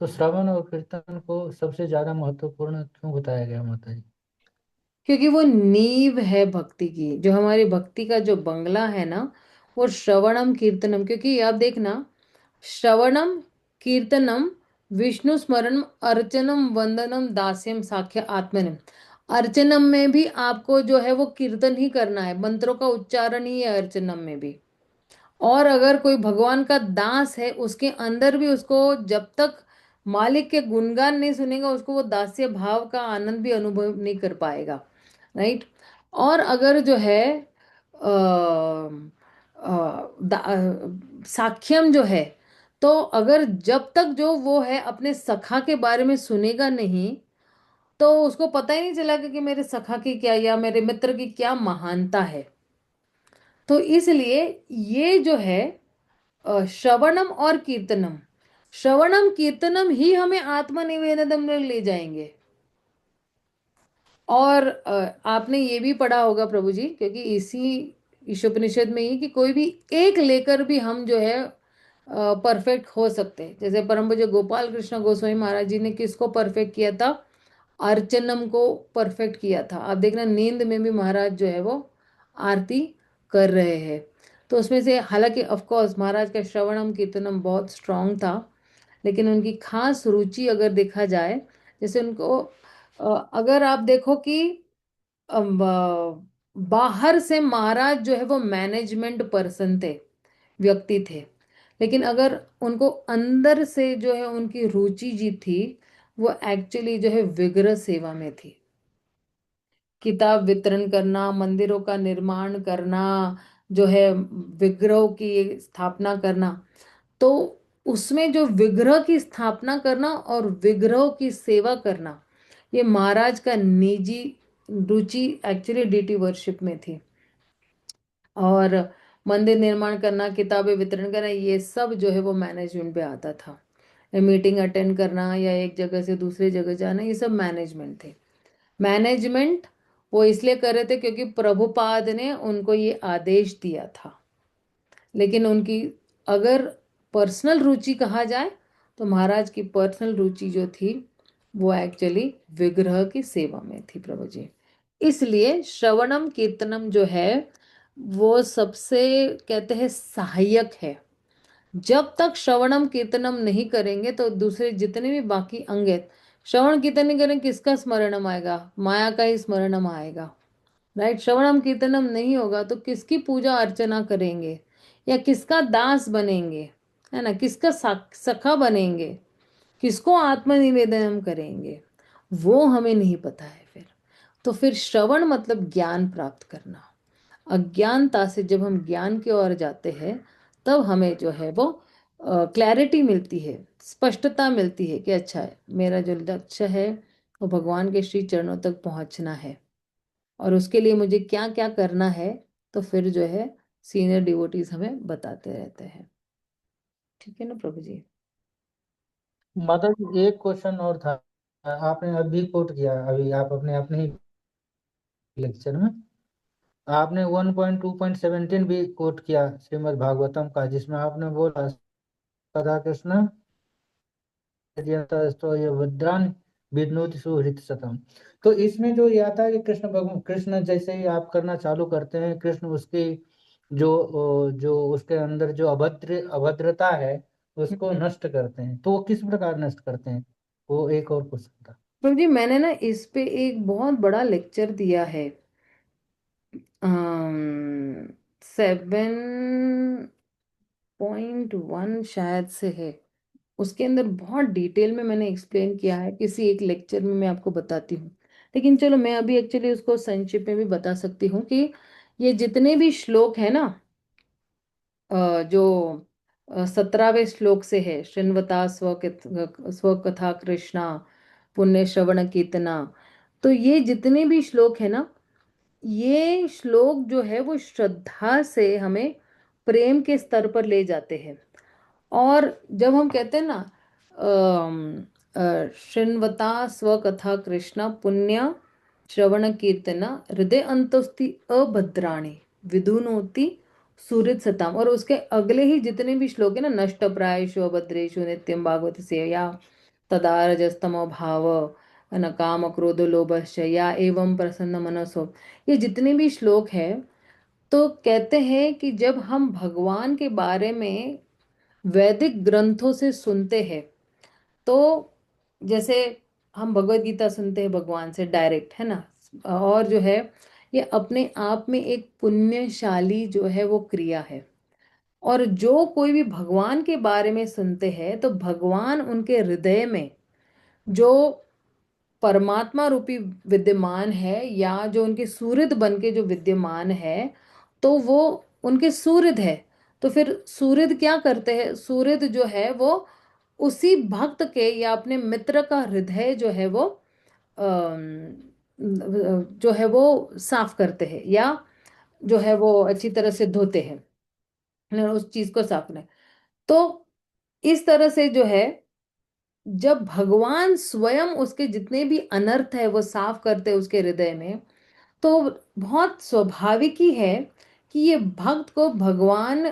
तो श्रवण और कीर्तन को सबसे ज्यादा महत्वपूर्ण क्यों बताया गया माता जी? क्योंकि वो नींव है भक्ति की, जो हमारी भक्ति का जो बंगला है ना, वो श्रवणम कीर्तनम। क्योंकि आप देखना, श्रवणम कीर्तनम विष्णु स्मरणम अर्चनम वंदनम दास्यम साख्य आत्मनम। अर्चनम में भी आपको जो है वो कीर्तन ही करना है, मंत्रों का उच्चारण ही है अर्चनम में भी। और अगर कोई भगवान का दास है उसके अंदर भी उसको जब तक मालिक के गुणगान नहीं सुनेगा उसको वो दास्य भाव का आनंद भी अनुभव नहीं कर पाएगा। राइट। और अगर जो है साख्यम जो है, तो अगर जब तक जो वो है अपने सखा के बारे में सुनेगा नहीं तो उसको पता ही नहीं चलेगा कि मेरे सखा की क्या या मेरे मित्र की क्या महानता है। तो इसलिए ये जो है श्रवणम और कीर्तनम, श्रवणम कीर्तनम ही हमें आत्मनिवेदनम में ले जाएंगे। और आपने ये भी पढ़ा होगा प्रभु जी, क्योंकि इसी ईशोपनिषद में ही कि कोई भी एक लेकर भी हम जो है परफेक्ट हो सकते हैं। जैसे परम पूज्य गोपाल कृष्ण गोस्वामी महाराज जी ने किसको परफेक्ट किया था? अर्चनम को परफेक्ट किया था। आप देखना नींद में भी महाराज जो है वो आरती कर रहे हैं। तो उसमें से हालांकि ऑफ कोर्स महाराज का श्रवणम कीर्तनम बहुत स्ट्रांग था, लेकिन उनकी खास रुचि अगर देखा जाए, जैसे उनको अगर आप देखो कि बाहर से महाराज जो है वो मैनेजमेंट पर्सन थे, व्यक्ति थे। लेकिन अगर उनको अंदर से जो है उनकी रुचि जी थी, वो एक्चुअली जो है विग्रह सेवा में थी। किताब वितरण करना, मंदिरों का निर्माण करना, जो है विग्रहों की स्थापना करना। तो उसमें जो विग्रह की स्थापना करना और विग्रहों की सेवा करना, ये महाराज का निजी रुचि एक्चुअली डीटी वर्शिप में थी। और मंदिर निर्माण करना, किताबें वितरण करना, ये सब जो है वो मैनेजमेंट पे आता था। मीटिंग अटेंड करना या एक जगह से दूसरी जगह जाना, ये सब मैनेजमेंट थे। मैनेजमेंट वो इसलिए कर रहे थे क्योंकि प्रभुपाद ने उनको ये आदेश दिया था। लेकिन उनकी अगर पर्सनल रुचि कहा जाए तो महाराज की पर्सनल रुचि जो थी वो एक्चुअली विग्रह की सेवा में थी प्रभु जी। इसलिए श्रवणम कीर्तनम जो है वो सबसे कहते हैं सहायक है। जब तक श्रवणम कीर्तनम नहीं करेंगे तो दूसरे जितने भी बाकी अंग हैं, श्रवण कीर्तन नहीं करेंगे किसका स्मरणम आएगा? माया का ही स्मरणम आएगा। राइट। श्रवणम कीर्तनम नहीं होगा तो किसकी पूजा अर्चना करेंगे या किसका दास बनेंगे, है ना? किसका सखा बनेंगे, किसको आत्मनिवेदन करेंगे, वो हमें नहीं पता है फिर। तो फिर श्रवण मतलब ज्ञान प्राप्त करना। अज्ञानता से जब हम ज्ञान की ओर जाते हैं तब हमें जो है वो क्लैरिटी मिलती है, स्पष्टता मिलती है कि अच्छा है मेरा जो लक्ष्य है वो भगवान के श्री चरणों तक पहुंचना है। और उसके लिए मुझे क्या क्या करना है, तो फिर जो है सीनियर डिवोटीज हमें बताते रहते हैं। ठीक है ना प्रभु जी? माता जी एक क्वेश्चन और था, आपने अभी कोट किया अभी आप अपने अपने ही लेक्चर में। आपने 1.2.17 भी कोट किया श्रीमद् भागवतम का, जिसमें आपने बोला कथा कृष्ण ये वज्रान विद्नोति सुहृत सतम। तो इसमें जो ये आता है कि कृष्ण भगवान, कृष्ण जैसे ही आप करना चालू करते हैं, कृष्ण उसकी जो उसके अंदर जो अभद्रता है उसको हम्म। नष्ट करते हैं। तो वो किस प्रकार नष्ट करते हैं, वो एक और क्वेश्चन था। प्रभु जी, मैंने ना इस पे एक बहुत बड़ा लेक्चर दिया है। 7.1 शायद से है। उसके अंदर बहुत डिटेल में मैंने एक्सप्लेन किया है, किसी एक लेक्चर में मैं आपको बताती हूँ। लेकिन चलो, मैं अभी एक्चुअली उसको संक्षिप्त में भी बता सकती हूँ कि ये जितने भी श्लोक है ना, जो 17वें श्लोक से है, श्रृण्वता स्वकथा कृष्णा पुण्य श्रवण कीर्तना। तो ये जितने भी श्लोक है ना, ये श्लोक जो है वो श्रद्धा से हमें प्रेम के स्तर पर ले जाते हैं। और जब हम कहते हैं ना, शृण्वता स्वकथा कृष्ण पुण्य श्रवण कीर्तना हृदय अंतस्ति अभद्राणि विधुनोति सुहृद सताम, और उसके अगले ही जितने भी श्लोक है ना, नष्ट प्रायेषु अभद्रेषु नित्यम भागवत सेया तदा रजस्तमो भाव न काम क्रोध लोभश्च या एवं प्रसन्न मनसो, ये जितने भी श्लोक है, तो कहते हैं कि जब हम भगवान के बारे में वैदिक ग्रंथों से सुनते हैं, तो जैसे हम भगवत गीता सुनते हैं भगवान से डायरेक्ट, है ना, और जो है ये अपने आप में एक पुण्यशाली जो है वो क्रिया है। और जो कोई भी भगवान के बारे में सुनते हैं, तो भगवान उनके हृदय में जो परमात्मा रूपी विद्यमान है, या जो उनके सूर्य बन के जो विद्यमान है, तो वो उनके सूर्य है। तो फिर सूर्य क्या करते हैं, सूर्य जो है वो उसी भक्त के या अपने मित्र का हृदय जो है वो जो है वो साफ करते हैं, या जो है वो अच्छी तरह से धोते हैं, उस चीज को साफ करें। तो इस तरह से जो है, जब भगवान स्वयं उसके जितने भी अनर्थ है वो साफ करते हैं उसके हृदय में, तो बहुत स्वाभाविक ही है कि ये भक्त को भगवान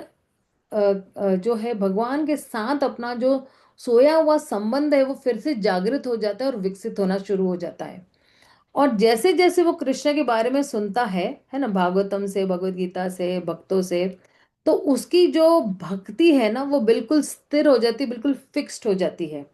जो है भगवान के साथ अपना जो सोया हुआ संबंध है वो फिर से जागृत हो जाता है और विकसित होना शुरू हो जाता है। और जैसे जैसे वो कृष्ण के बारे में सुनता है ना, भागवतम से, भगवत गीता से, भक्तों से, तो उसकी जो भक्ति है ना वो बिल्कुल स्थिर हो जाती है, बिल्कुल फिक्स्ड हो जाती है।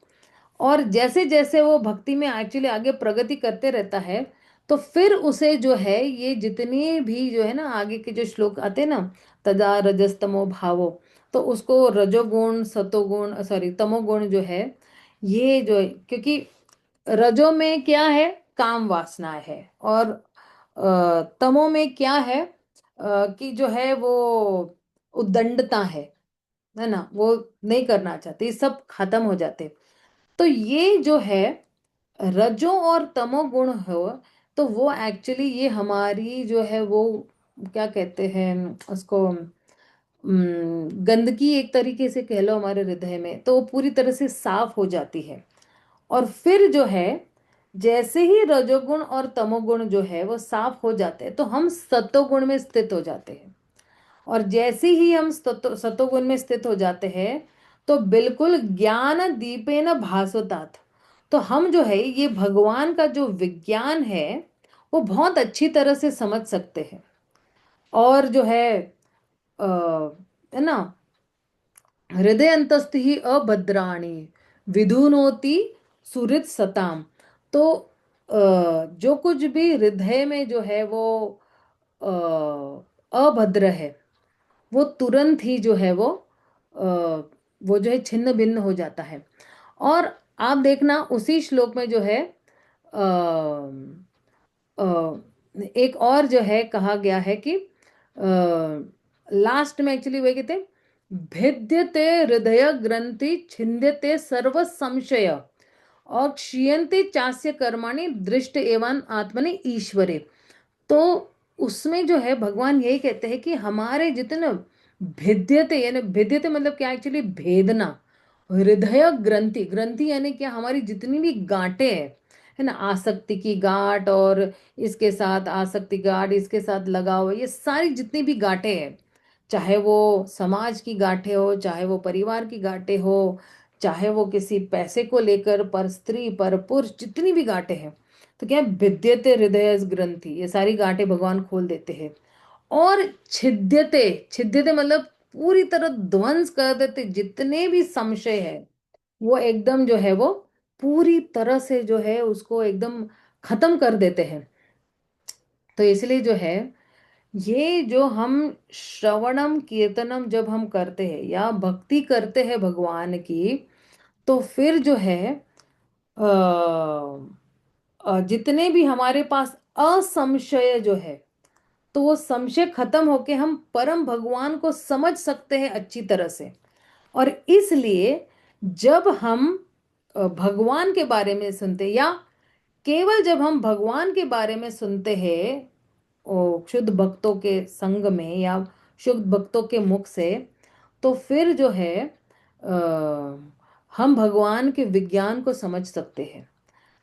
और जैसे जैसे वो भक्ति में एक्चुअली आगे प्रगति करते रहता है, तो फिर उसे जो है ये जितने भी जो है ना आगे के जो श्लोक आते हैं ना, तदा रजस्तमो भावो, तो उसको रजोगुण सतोगुण सॉरी तमोगुण जो है, ये जो है, क्योंकि रजो में क्या है, काम वासना है, और तमो में क्या है, कि जो है वो उद्दंडता है ना, वो नहीं करना चाहते, ये सब खत्म हो जाते। तो ये जो है रजो और तमो गुण हो, तो वो एक्चुअली ये हमारी जो है वो क्या कहते हैं उसको, गंदगी एक तरीके से कह लो हमारे हृदय में, तो वो पूरी तरह से साफ हो जाती है। और फिर जो है, जैसे ही रजोगुण और तमोगुण जो है वो साफ हो जाते हैं, तो हम सतोगुण में स्थित हो जाते हैं। और जैसे ही हम सतोगुण में स्थित हो जाते हैं, तो बिल्कुल ज्ञान दीपेन भासोतात, तो हम जो है ये भगवान का जो विज्ञान है वो बहुत अच्छी तरह से समझ सकते हैं। और जो अ, है ना, हृदय अंतस्थ ही अभद्राणी विधुनोति सुहृद सताम। तो जो कुछ भी हृदय में जो है वो अभद्र है, वो तुरंत ही जो है अ, वो जो है छिन्न भिन्न हो जाता है। और आप देखना उसी श्लोक में जो है एक और जो है कहा गया है कि लास्ट में एक्चुअली वही कहते हैं, भेद्यते हृदय ग्रंथि छिन्द्यते सर्व संशय और क्षीयन्ते चास्य कर्माणि दृष्ट एवं आत्मनि ईश्वरे। तो उसमें जो है भगवान यही कहते हैं कि हमारे जितने भेद्यते, यानी भेद्यते मतलब क्या, एक्चुअली भेदना, हृदय ग्रंथि, ग्रंथि यानी क्या, हमारी जितनी भी गांठें हैं, है ना, आसक्ति की गांठ, और इसके साथ आसक्ति गांठ, इसके साथ लगाव, ये सारी जितनी भी गांठें हैं, चाहे वो समाज की गांठें हो, चाहे वो परिवार की गांठें हो, चाहे वो किसी पैसे को लेकर, पर स्त्री पर पुरुष, जितनी भी गांठें हैं, तो क्या भिद्यते हृदय ग्रंथि, ये सारी गांठें भगवान खोल देते हैं। और छिद्यते, छिद्यते मतलब पूरी तरह ध्वंस कर देते, जितने भी संशय है वो एकदम जो है वो पूरी तरह से जो है उसको एकदम खत्म कर देते हैं। तो इसलिए जो है, ये जो हम श्रवणम कीर्तनम जब हम करते हैं या भक्ति करते हैं भगवान की, तो फिर जो है जितने भी हमारे पास असंशय जो है, तो वो संशय खत्म होके हम परम भगवान को समझ सकते हैं अच्छी तरह से। और इसलिए जब हम भगवान के बारे में सुनते, या केवल जब हम भगवान के बारे में सुनते हैं शुद्ध भक्तों के संग में या शुद्ध भक्तों के मुख से, तो फिर जो है हम भगवान के विज्ञान को समझ सकते हैं।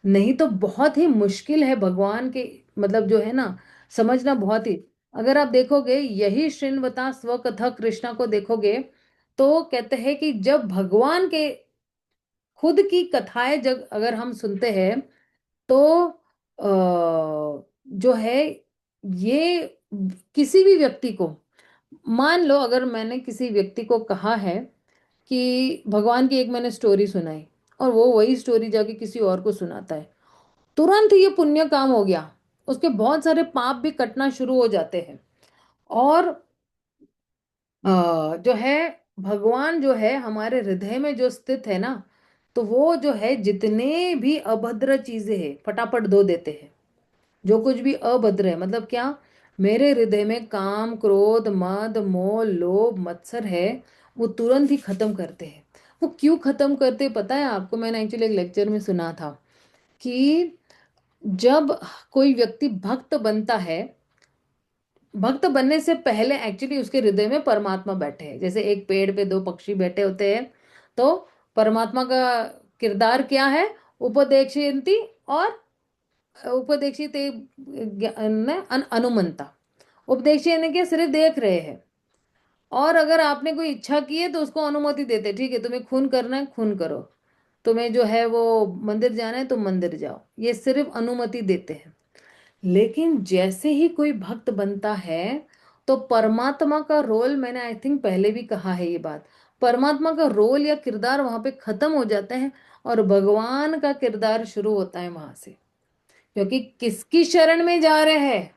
नहीं तो बहुत ही मुश्किल है भगवान के, मतलब जो है ना, समझना बहुत ही। अगर आप देखोगे यही श्रृणवता स्वकथा कृष्णा को देखोगे, तो कहते हैं कि जब भगवान के खुद की कथाएं जब अगर हम सुनते हैं, तो जो है ये किसी भी व्यक्ति को, मान लो अगर मैंने किसी व्यक्ति को कहा है कि भगवान की एक मैंने स्टोरी सुनाई, और वो वही स्टोरी जाके किसी और को सुनाता है, तुरंत ये पुण्य काम हो गया, उसके बहुत सारे पाप भी कटना शुरू हो जाते हैं। और जो है भगवान जो है हमारे हृदय में जो स्थित है ना, तो वो जो है जितने भी अभद्र चीजें हैं फटाफट धो देते हैं। जो कुछ भी अभद्र है, मतलब क्या, मेरे हृदय में काम क्रोध मद मोह लोभ मत्सर है, वो तुरंत ही खत्म करते हैं। वो क्यों खत्म करते हैं पता है आपको? मैंने एक्चुअली एक लेक्चर में सुना था कि जब कोई व्यक्ति भक्त बनता है, भक्त बनने से पहले एक्चुअली उसके हृदय में परमात्मा बैठे हैं। जैसे एक पेड़ पे दो पक्षी बैठे होते हैं, तो परमात्मा का किरदार क्या है? उपदेशयन्ति और उपदेशित अनुमंता। उपदेश यानी कि सिर्फ देख रहे हैं, और अगर आपने कोई इच्छा की है तो उसको अनुमति देते, ठीक है तुम्हें खून करना है खून करो, तुम्हें जो है वो मंदिर जाना है तो मंदिर जाओ, ये सिर्फ अनुमति देते हैं। लेकिन जैसे ही कोई भक्त बनता है, तो परमात्मा का रोल, मैंने आई थिंक पहले भी कहा है ये बात, परमात्मा का रोल या किरदार वहां पे खत्म हो जाता है, और भगवान का किरदार शुरू होता है वहां से। क्योंकि किसकी शरण में जा रहे हैं?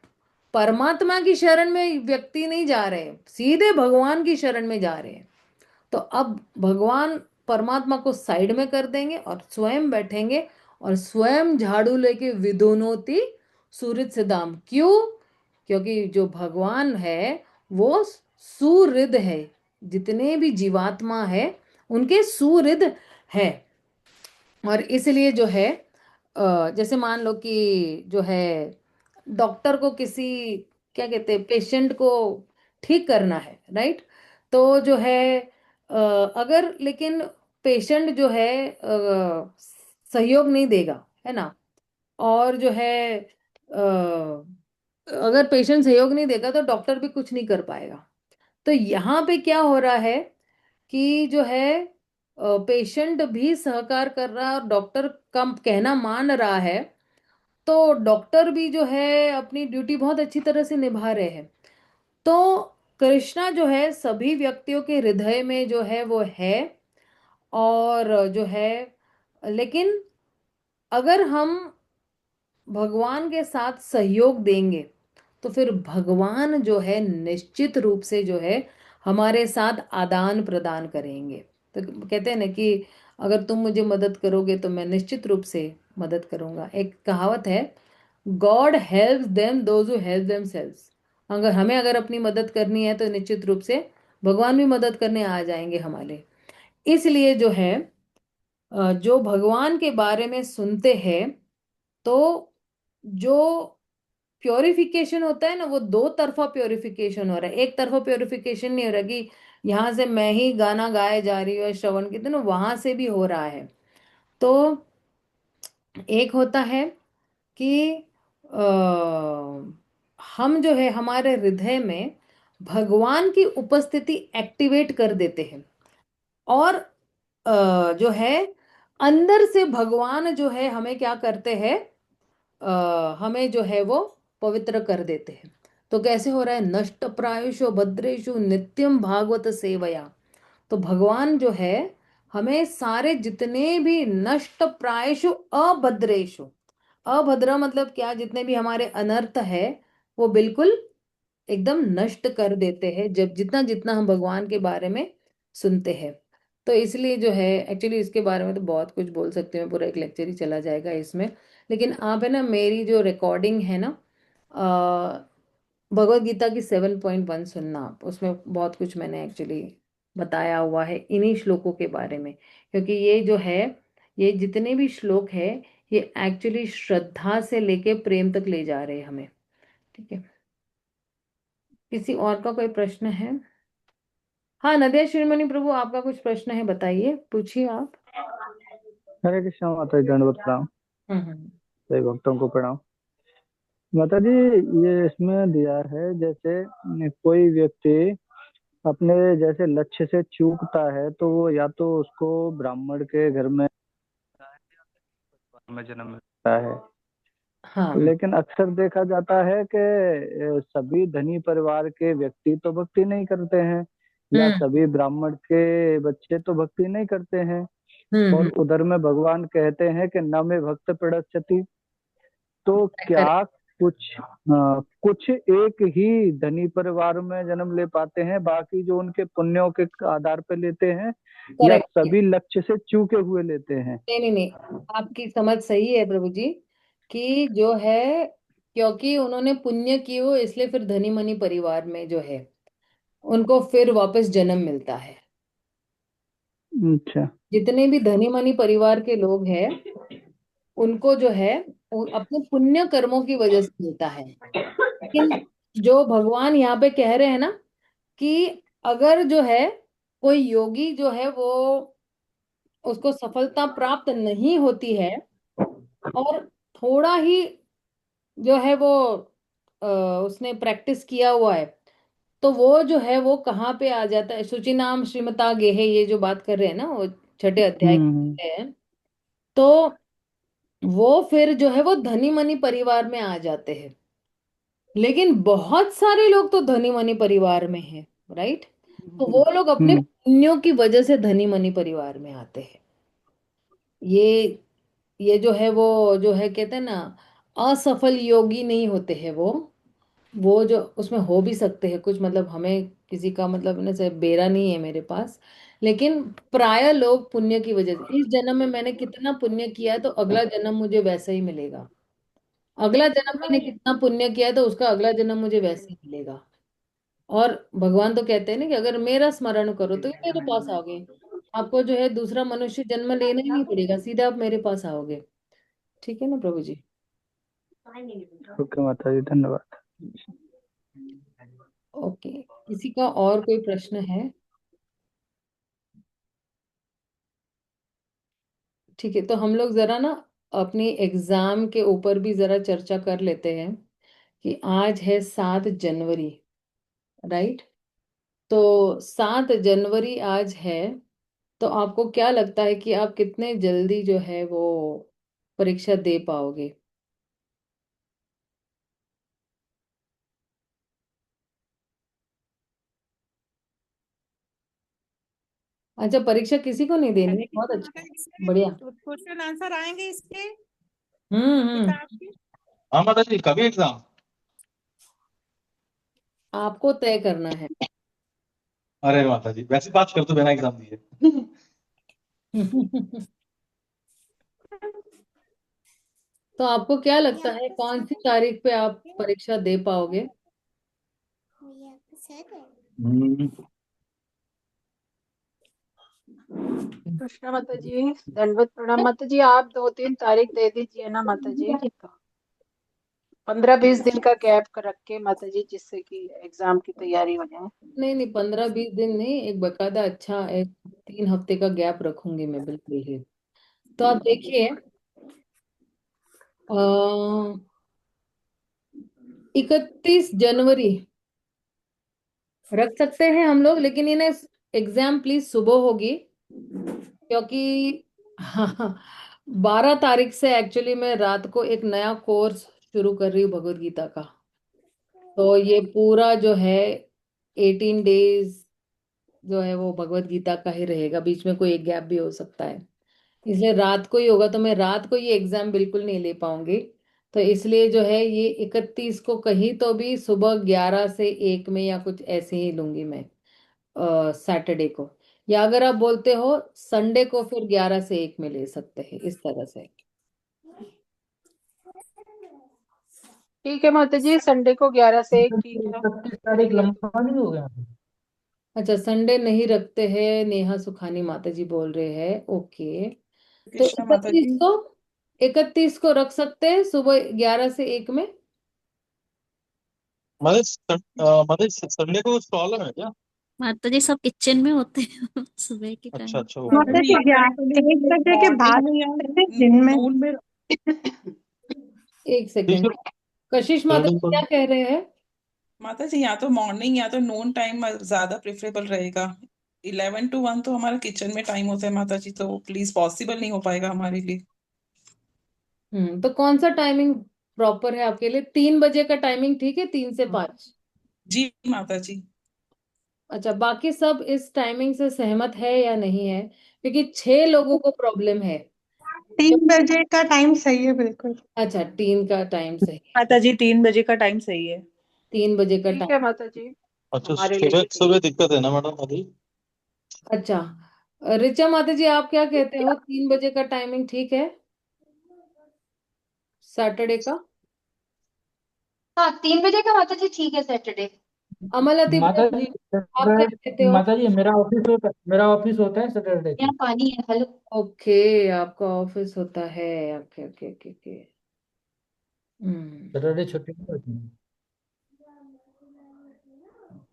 परमात्मा की शरण में व्यक्ति नहीं जा रहे, सीधे भगवान की शरण में जा रहे हैं। तो अब भगवान परमात्मा को साइड में कर देंगे और स्वयं बैठेंगे, और स्वयं झाड़ू लेके विदुनोति सुहृद सिदाम। क्यों? क्योंकि जो भगवान है वो सुहृद है, जितने भी जीवात्मा है उनके सुहृद है। और इसलिए जो है जैसे मान लो कि जो है डॉक्टर को किसी, क्या कहते हैं, पेशेंट को ठीक करना है, राइट? तो जो है अगर लेकिन पेशेंट जो है सहयोग नहीं देगा, है ना, और जो है अगर पेशेंट सहयोग नहीं देगा तो डॉक्टर भी कुछ नहीं कर पाएगा। तो यहाँ पे क्या हो रहा है कि जो है पेशेंट भी सहकार कर रहा है और डॉक्टर का कहना मान रहा है, तो डॉक्टर भी जो है अपनी ड्यूटी बहुत अच्छी तरह से निभा रहे हैं। तो कृष्णा जो है सभी व्यक्तियों के हृदय में जो है वो है, और जो है, लेकिन अगर हम भगवान के साथ सहयोग देंगे, तो फिर भगवान जो है निश्चित रूप से जो है हमारे साथ आदान प्रदान करेंगे। तो कहते हैं ना कि अगर तुम मुझे मदद करोगे तो मैं निश्चित रूप से मदद करूंगा। एक कहावत है, God helps them those who help themselves. अगर अपनी मदद करनी है तो निश्चित रूप से भगवान भी मदद करने आ जाएंगे हमारे। इसलिए जो है जो भगवान के बारे में सुनते हैं, तो जो प्योरिफिकेशन होता है ना, वो दो तरफा प्योरिफिकेशन हो रहा है। एक तरफा प्योरिफिकेशन नहीं हो रहा कि यहाँ से मैं ही गाना गाए जा रही हूँ श्रवण कीर्तन, वहां से भी हो रहा है। तो एक होता है कि हम जो है हमारे हृदय में भगवान की उपस्थिति एक्टिवेट कर देते हैं, और जो है अंदर से भगवान जो है हमें क्या करते हैं, हमें जो है वो पवित्र कर देते हैं। तो कैसे हो रहा है, नष्ट प्रायुषो भद्रेषु नित्यम भागवत सेवया। तो भगवान जो है हमें सारे जितने भी नष्ट प्रायशु अभद्रेशु, अभद्र मतलब क्या, जितने भी हमारे अनर्थ है वो बिल्कुल एकदम नष्ट कर देते हैं जब जितना जितना हम भगवान के बारे में सुनते हैं। तो इसलिए जो है एक्चुअली इसके बारे में तो बहुत कुछ बोल सकते हैं, पूरा एक लेक्चर ही चला जाएगा इसमें। लेकिन आप है ना मेरी जो रिकॉर्डिंग है ना, भगवत गीता की 7.1 सुनना आप, उसमें बहुत कुछ मैंने एक्चुअली बताया हुआ है इन्हीं श्लोकों के बारे में। क्योंकि ये जो है, ये जितने भी श्लोक है, ये एक्चुअली श्रद्धा से लेके प्रेम तक ले जा रहे हैं हमें। ठीक है, किसी और का कोई प्रश्न है? हाँ, नदिया शिरोमणि प्रभु, आपका कुछ प्रश्न है, बताइए, पूछिए आप। हरे कृष्णा माता जी, दंडवत प्रणाम। हम्म। सभी भक्तों को प्रणाम। माता जी, ये इसमें दिया है जैसे कोई व्यक्ति अपने जैसे लक्ष्य से चूकता है तो वो या तो उसको ब्राह्मण के घर में जन्म मिलता है। हाँ। लेकिन अक्सर देखा जाता है कि सभी धनी परिवार के व्यक्ति तो भक्ति नहीं करते हैं, या हम्म सभी ब्राह्मण के बच्चे तो भक्ति नहीं करते हैं। और हम्म। उधर में भगवान कहते हैं कि न में भक्त प्रणश्यति। तो क्या कुछ कुछ एक ही धनी परिवार में जन्म ले पाते हैं, बाकी जो उनके पुण्यों के आधार पर लेते हैं, या करेक्ट। सभी लक्ष्य से चूके हुए लेते हैं? नहीं नहीं नहीं, आपकी समझ सही है प्रभु जी, कि जो है क्योंकि उन्होंने पुण्य किए हो इसलिए फिर धनी मनी परिवार में जो है उनको फिर वापस जन्म मिलता है। अच्छा। जितने भी धनी मनी परिवार के लोग हैं उनको जो है वो अपने पुण्य कर्मों की वजह से मिलता है। लेकिन जो भगवान यहाँ पे कह रहे हैं ना, कि अगर जो है कोई योगी जो है वो, उसको सफलता प्राप्त नहीं होती है, और थोड़ा ही जो है वो उसने प्रैक्टिस किया हुआ है, तो वो जो है वो कहाँ पे आ जाता है, शुचि नाम श्रीमता गेहे, ये जो बात कर रहे हैं ना वो छठे अध्याय हम्म। में है। तो वो फिर जो है वो धनी मनी परिवार में आ जाते हैं। लेकिन बहुत सारे लोग तो धनी मनी परिवार में हैं, राइट? तो वो लोग अपने हम्म। पुण्यों की वजह से धनी मनी परिवार में आते हैं। ये ये जो है वो जो है कहते हैं ना, असफल योगी नहीं होते हैं वो जो उसमें हो भी सकते हैं कुछ, मतलब हमें किसी का मतलब ना से बेरा नहीं है मेरे पास। लेकिन प्राय लोग पुण्य की वजह से, इस जन्म में मैंने कितना पुण्य किया है तो अगला जन्म मुझे वैसा ही मिलेगा, अगला जन्म मैंने कितना पुण्य किया है तो उसका अगला जन्म मुझे वैसे ही मिलेगा। और भगवान तो कहते हैं ना कि अगर मेरा स्मरण करो तो मेरे पास आओगे, आपको जो है दूसरा मनुष्य जन्म लेना ही नहीं पड़ेगा, सीधा आप मेरे पास आओगे। ठीक है ना प्रभु जी? ओके माता जी, धन्यवाद। ओके, किसी का और कोई प्रश्न है? ठीक है, तो हम लोग जरा ना अपनी एग्जाम के ऊपर भी जरा चर्चा कर लेते हैं, कि आज है 7 जनवरी, राइट? तो 7 जनवरी आज है, तो आपको क्या लगता है कि आप कितने जल्दी जो है वो परीक्षा दे पाओगे? अच्छा, परीक्षा किसी को नहीं देनी है, बहुत अच्छा, बढ़िया। क्वेश्चन आंसर आएंगे इसके हम्म। किताब के। हाँ माता जी, कभी एग्जाम? आपको तय करना है। अरे माता जी, वैसी बात कर दो बिना एग्जाम दिए। तो आपको क्या लगता है कौन सी तारीख पे आप परीक्षा दे पाओगे? हम्म, कृष्णा माता जी, दंडवत प्रणाम माता जी। आप 2-3 तारीख दे दीजिए ना माता जी, 15-20 दिन का गैप कर रख के माता जी, जिससे कि एग्जाम की तैयारी हो जाए। नहीं नहीं, 15-20 दिन नहीं, एक बकायदा अच्छा एक 3 हफ्ते का गैप रखूंगी मैं बिल्कुल ही। तो आप देखिए, 31 जनवरी रख सकते हैं हम लोग, लेकिन ये ना एग्जाम प्लीज सुबह होगी, क्योंकि हाँ, 12 तारीख से एक्चुअली मैं रात को एक नया कोर्स शुरू कर रही हूँ भगवत गीता का। तो ये पूरा जो है 18 डेज जो है वो भगवत गीता का ही रहेगा, बीच में कोई एक गैप भी हो सकता है, इसलिए रात को ही होगा। तो मैं रात को ये एग्जाम बिल्कुल नहीं ले पाऊंगी। तो इसलिए जो है ये 31 को कहीं तो भी सुबह 11 से 1 में या कुछ ऐसे ही लूंगी मैं, सैटरडे को। या अगर आप बोलते हो संडे को, फिर 11 से 1 में ले सकते हैं, इस तरह से। ठीक है माता जी, संडे को 11 से 1 ठीक है। 31 तारीख लंबा नहीं हो गया? अच्छा, संडे नहीं रखते हैं, नेहा सुखानी माता जी बोल रहे हैं, ओके। तो कृष्णा माता जी। 31 को रख सकते हैं सुबह 11 से 1 में। मतलब संडे को प्रॉब्लम है क्या? माता जी सब किचन में होते हैं सुबह के अच्छा टाइम। अच्छा माता जी 1 बजे के बाद दिन में नून में एक सेकेंड, बिल्कुल कशिश माता जी बिल्कुल। क्या कह रहे हैं? माता जी या तो मॉर्निंग या तो नून टाइम ज्यादा प्रेफरेबल रहेगा। 11 to 1 तो हमारा किचन में टाइम होता है माता जी, तो प्लीज पॉसिबल नहीं हो पाएगा हमारे लिए। तो कौन सा टाइमिंग प्रॉपर है आपके लिए? 3 बजे का टाइमिंग ठीक है, 3 से 5? जी माता जी। अच्छा, बाकी सब इस टाइमिंग से सहमत है या नहीं है? क्योंकि 6 लोगों को प्रॉब्लम है। 3 बजे का टाइम सही है बिल्कुल। अच्छा, 3 का टाइम सही है। माता जी 3 बजे का टाइम सही है। 3 बजे का ठीक टाइम। है माता जी, अच्छा हमारे लिए सुबह भी सही सुबह है। दिक्कत है ना मैडम अभी? अच्छा, ऋचा माता जी आप क्या कहते हो, 3 बजे का टाइमिंग ठीक है सैटरडे का? हाँ 3 बजे का माता जी ठीक है सैटरडे। अमलाति माता प्रिया, जी आप क्या कहते हो? माता जी मेरा ऑफिस होता है सैटरडे यहाँ को। पानी है, हेलो। ओके, आपका ऑफिस होता है, ओके ओके ओके ओके। हम्म, सैटरडे छुट्टी नहीं होती है।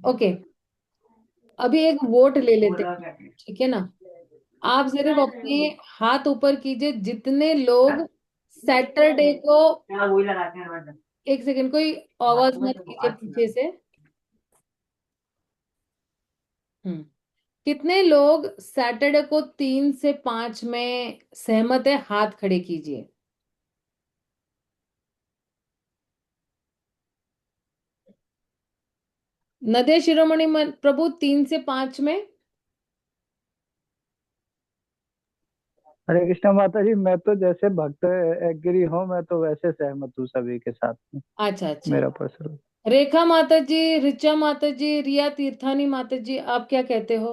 ओके, अभी एक वोट ले लेते हैं, ठीक है ना? आप सिर्फ अपने हाथ ऊपर कीजिए जितने लोग सैटरडे को। एक सेकंड, कोई आवाज मत कीजिए पीछे से। हम्म, कितने लोग सैटरडे को 3 से 5 में सहमत है, हाथ खड़े कीजिए। नदे शिरोमणि प्रभु 3 से 5 में। हरे कृष्णा माता जी, मैं तो जैसे भक्त एग्री हूँ, मैं तो वैसे सहमत हूँ सभी के साथ में। अच्छा अच्छा, मेरा पर्सनल। रेखा माता जी, ऋचा माता जी, रिया तीर्थानी माता जी, आप क्या कहते हो?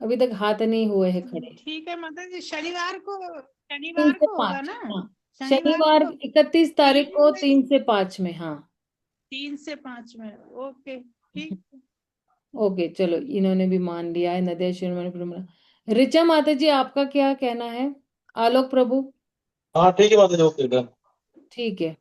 अभी तक हाथ नहीं हुए हैं खड़े। ठीक है माता जी, शनिवार को तीन शनिवार से को होगा पाँच ना? हाँ, शनिवार शनिवार को 31 तारीख को 3 3 से 5 में, हाँ। 3 से 5 में, ओके ठीक। ओके, चलो इन्होंने भी मान लिया है, नदिया शिरोमणि प्रभु। ऋचा माता जी आपका क्या कहना है? आलोक प्रभु? हाँ ठीक है माता जी, ओके डन। ठीक है।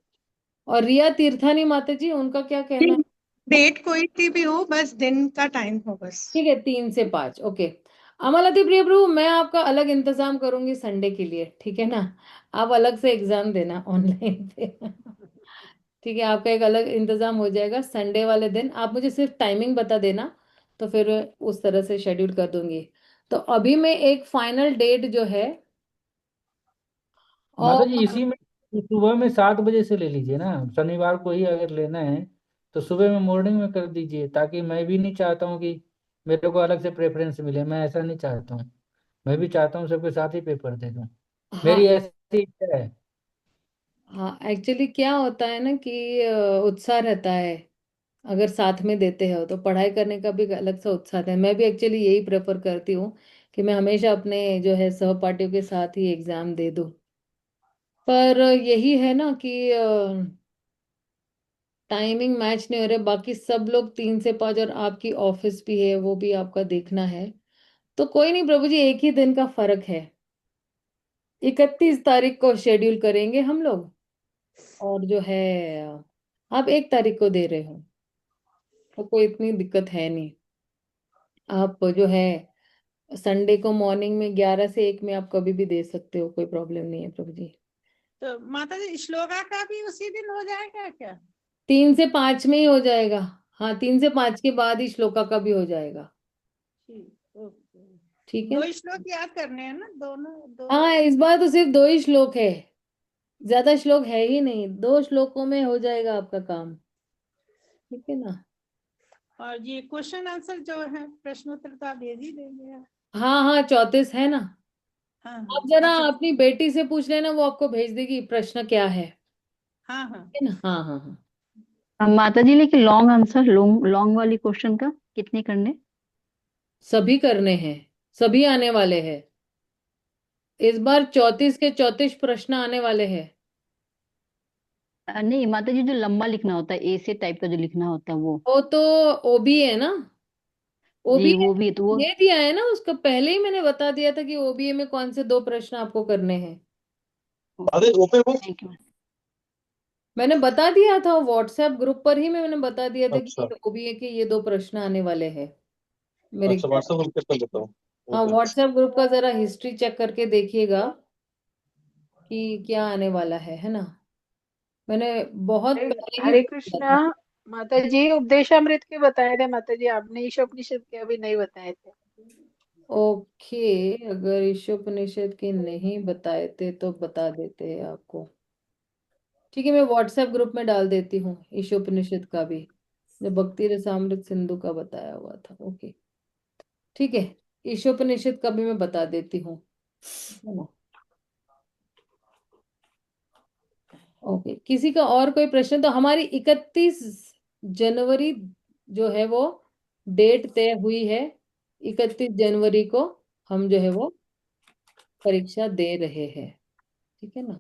और रिया तीर्थानी माता जी, उनका क्या कहना है? डेट कोई सी भी हो, बस दिन का टाइम हो बस। ठीक है, 3 से 5, ओके। अमलाति प्रिय प्रभु, मैं आपका अलग इंतजाम करूंगी संडे के लिए, ठीक है ना? आप अलग से एग्जाम देना ऑनलाइन पे। ठीक है, आपका एक अलग इंतजाम हो जाएगा संडे वाले दिन, आप मुझे सिर्फ टाइमिंग बता देना, तो फिर उस तरह से शेड्यूल कर दूंगी। तो अभी मैं एक फाइनल डेट जो है, माता और जी इसी में सुबह में 7 बजे से ले लीजिए ना, शनिवार को ही अगर लेना है तो सुबह में मॉर्निंग में कर दीजिए, ताकि मैं भी नहीं चाहता हूँ कि मेरे को अलग से प्रेफरेंस मिले, मैं ऐसा नहीं चाहता हूँ। मैं भी चाहता हूँ सबके साथ ही पेपर दे दूँ, हाँ मेरी ऐसी इच्छा है। हाँ, एक्चुअली क्या होता है ना कि उत्साह रहता है, अगर साथ में देते हो तो पढ़ाई करने का भी एक अलग सा उत्साह है। मैं भी एक्चुअली यही प्रेफर करती हूँ कि मैं हमेशा अपने जो है सहपाठियों के साथ ही एग्जाम दे दूँ। पर यही है ना कि टाइमिंग मैच नहीं हो रहे, बाकी सब लोग 3 से 5, और आपकी ऑफिस भी है, वो भी आपका देखना है। तो कोई नहीं प्रभु जी, एक ही दिन का फर्क है, 31 तारीख को शेड्यूल करेंगे हम लोग। और जो है आप 1 तारीख को दे रहे हो, तो कोई इतनी दिक्कत है नहीं। आप जो है संडे को मॉर्निंग में 11 से 1 में आप कभी भी दे सकते हो, कोई प्रॉब्लम नहीं है प्रभु जी। तो माता जी श्लोका का भी उसी दिन हो जाएगा क्या? 3 से 5 में ही हो जाएगा। हाँ, 3 से 5 के बाद ही श्लोका का भी हो जाएगा। ठीक, ओके। ठीक है 2 श्लोक याद करने हैं ना, दोनों दो। हाँ, इस बार तो सिर्फ 2 ही श्लोक है, ज्यादा श्लोक है ही नहीं, 2 श्लोकों में हो जाएगा आपका काम। ठीक है ना। और ये क्वेश्चन आंसर जो है प्रश्नोत्तर तो आप भेज ही देंगे। हाँ हाँ, 34 है ना। हाँ आप जरा अच्छा। अपनी बेटी से पूछ लेना, वो आपको भेज देगी प्रश्न क्या है। हाँ हाँ ठीक है ना। हाँ हाँ हाँ। माता जी लेकिन लॉन्ग आंसर, लॉन्ग लॉन्ग वाली क्वेश्चन का कितने करने? सभी करने हैं, सभी आने वाले हैं। इस बार 34 के 34 प्रश्न आने वाले हैं। नहीं माता जी, जो लंबा लिखना होता है, ए से टाइप का जो लिखना होता है वो। वो तो ओबी है ना। जी ओबीए वो भी तो वो। दे दिया है ना उसका, पहले ही मैंने बता दिया था कि ओबीए में कौन से 2 प्रश्न आपको करने हैं। अरे ओपे वो थैंक यू। मैंने बता दिया था व्हाट्सएप ग्रुप पर ही, मैंने बता दिया था कि अच्छा ये ओबीए के ये 2 प्रश्न आने वाले हैं मेरे अच्छा, ख्याल। व्हाट्सएप ग्रुप कर देता हूँ। हाँ, ओके व्हाट्सएप ग्रुप का जरा हिस्ट्री चेक करके देखिएगा कि क्या आने वाला है ना। मैंने बहुत हरे पहले ही हरे बोल कृष्णा दिया था। माता जी, उपदेशामृत के बताए थे माता जी, आपने ईशोपनिषद के अभी नहीं बताए थे। ओके, अगर ईशोपनिषद के नहीं बताए थे तो बता देते हैं आपको। ठीक है, मैं व्हाट्सएप ग्रुप में डाल देती हूँ ईशोपनिषद का भी, जो भक्ति रसामृत सिंधु का बताया हुआ था। ओके ठीक है, ईशोपनिषद का भी मैं बता देती हूँ, है ना। ओके, किसी का और कोई प्रश्न? तो हमारी 31 जनवरी जो है वो डेट तय हुई है। 31 जनवरी को हम जो है वो परीक्षा दे रहे हैं। ठीक है ना।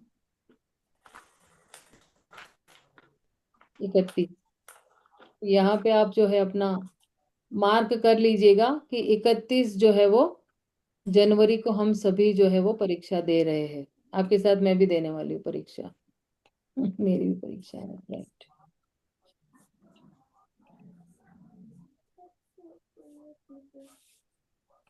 31, यहाँ पे आप जो है अपना मार्क कर लीजिएगा कि 31 जो है वो जनवरी को हम सभी जो है वो परीक्षा दे रहे हैं। आपके साथ मैं भी देने वाली हूँ परीक्षा। मेरी भी परीक्षा है, राइट।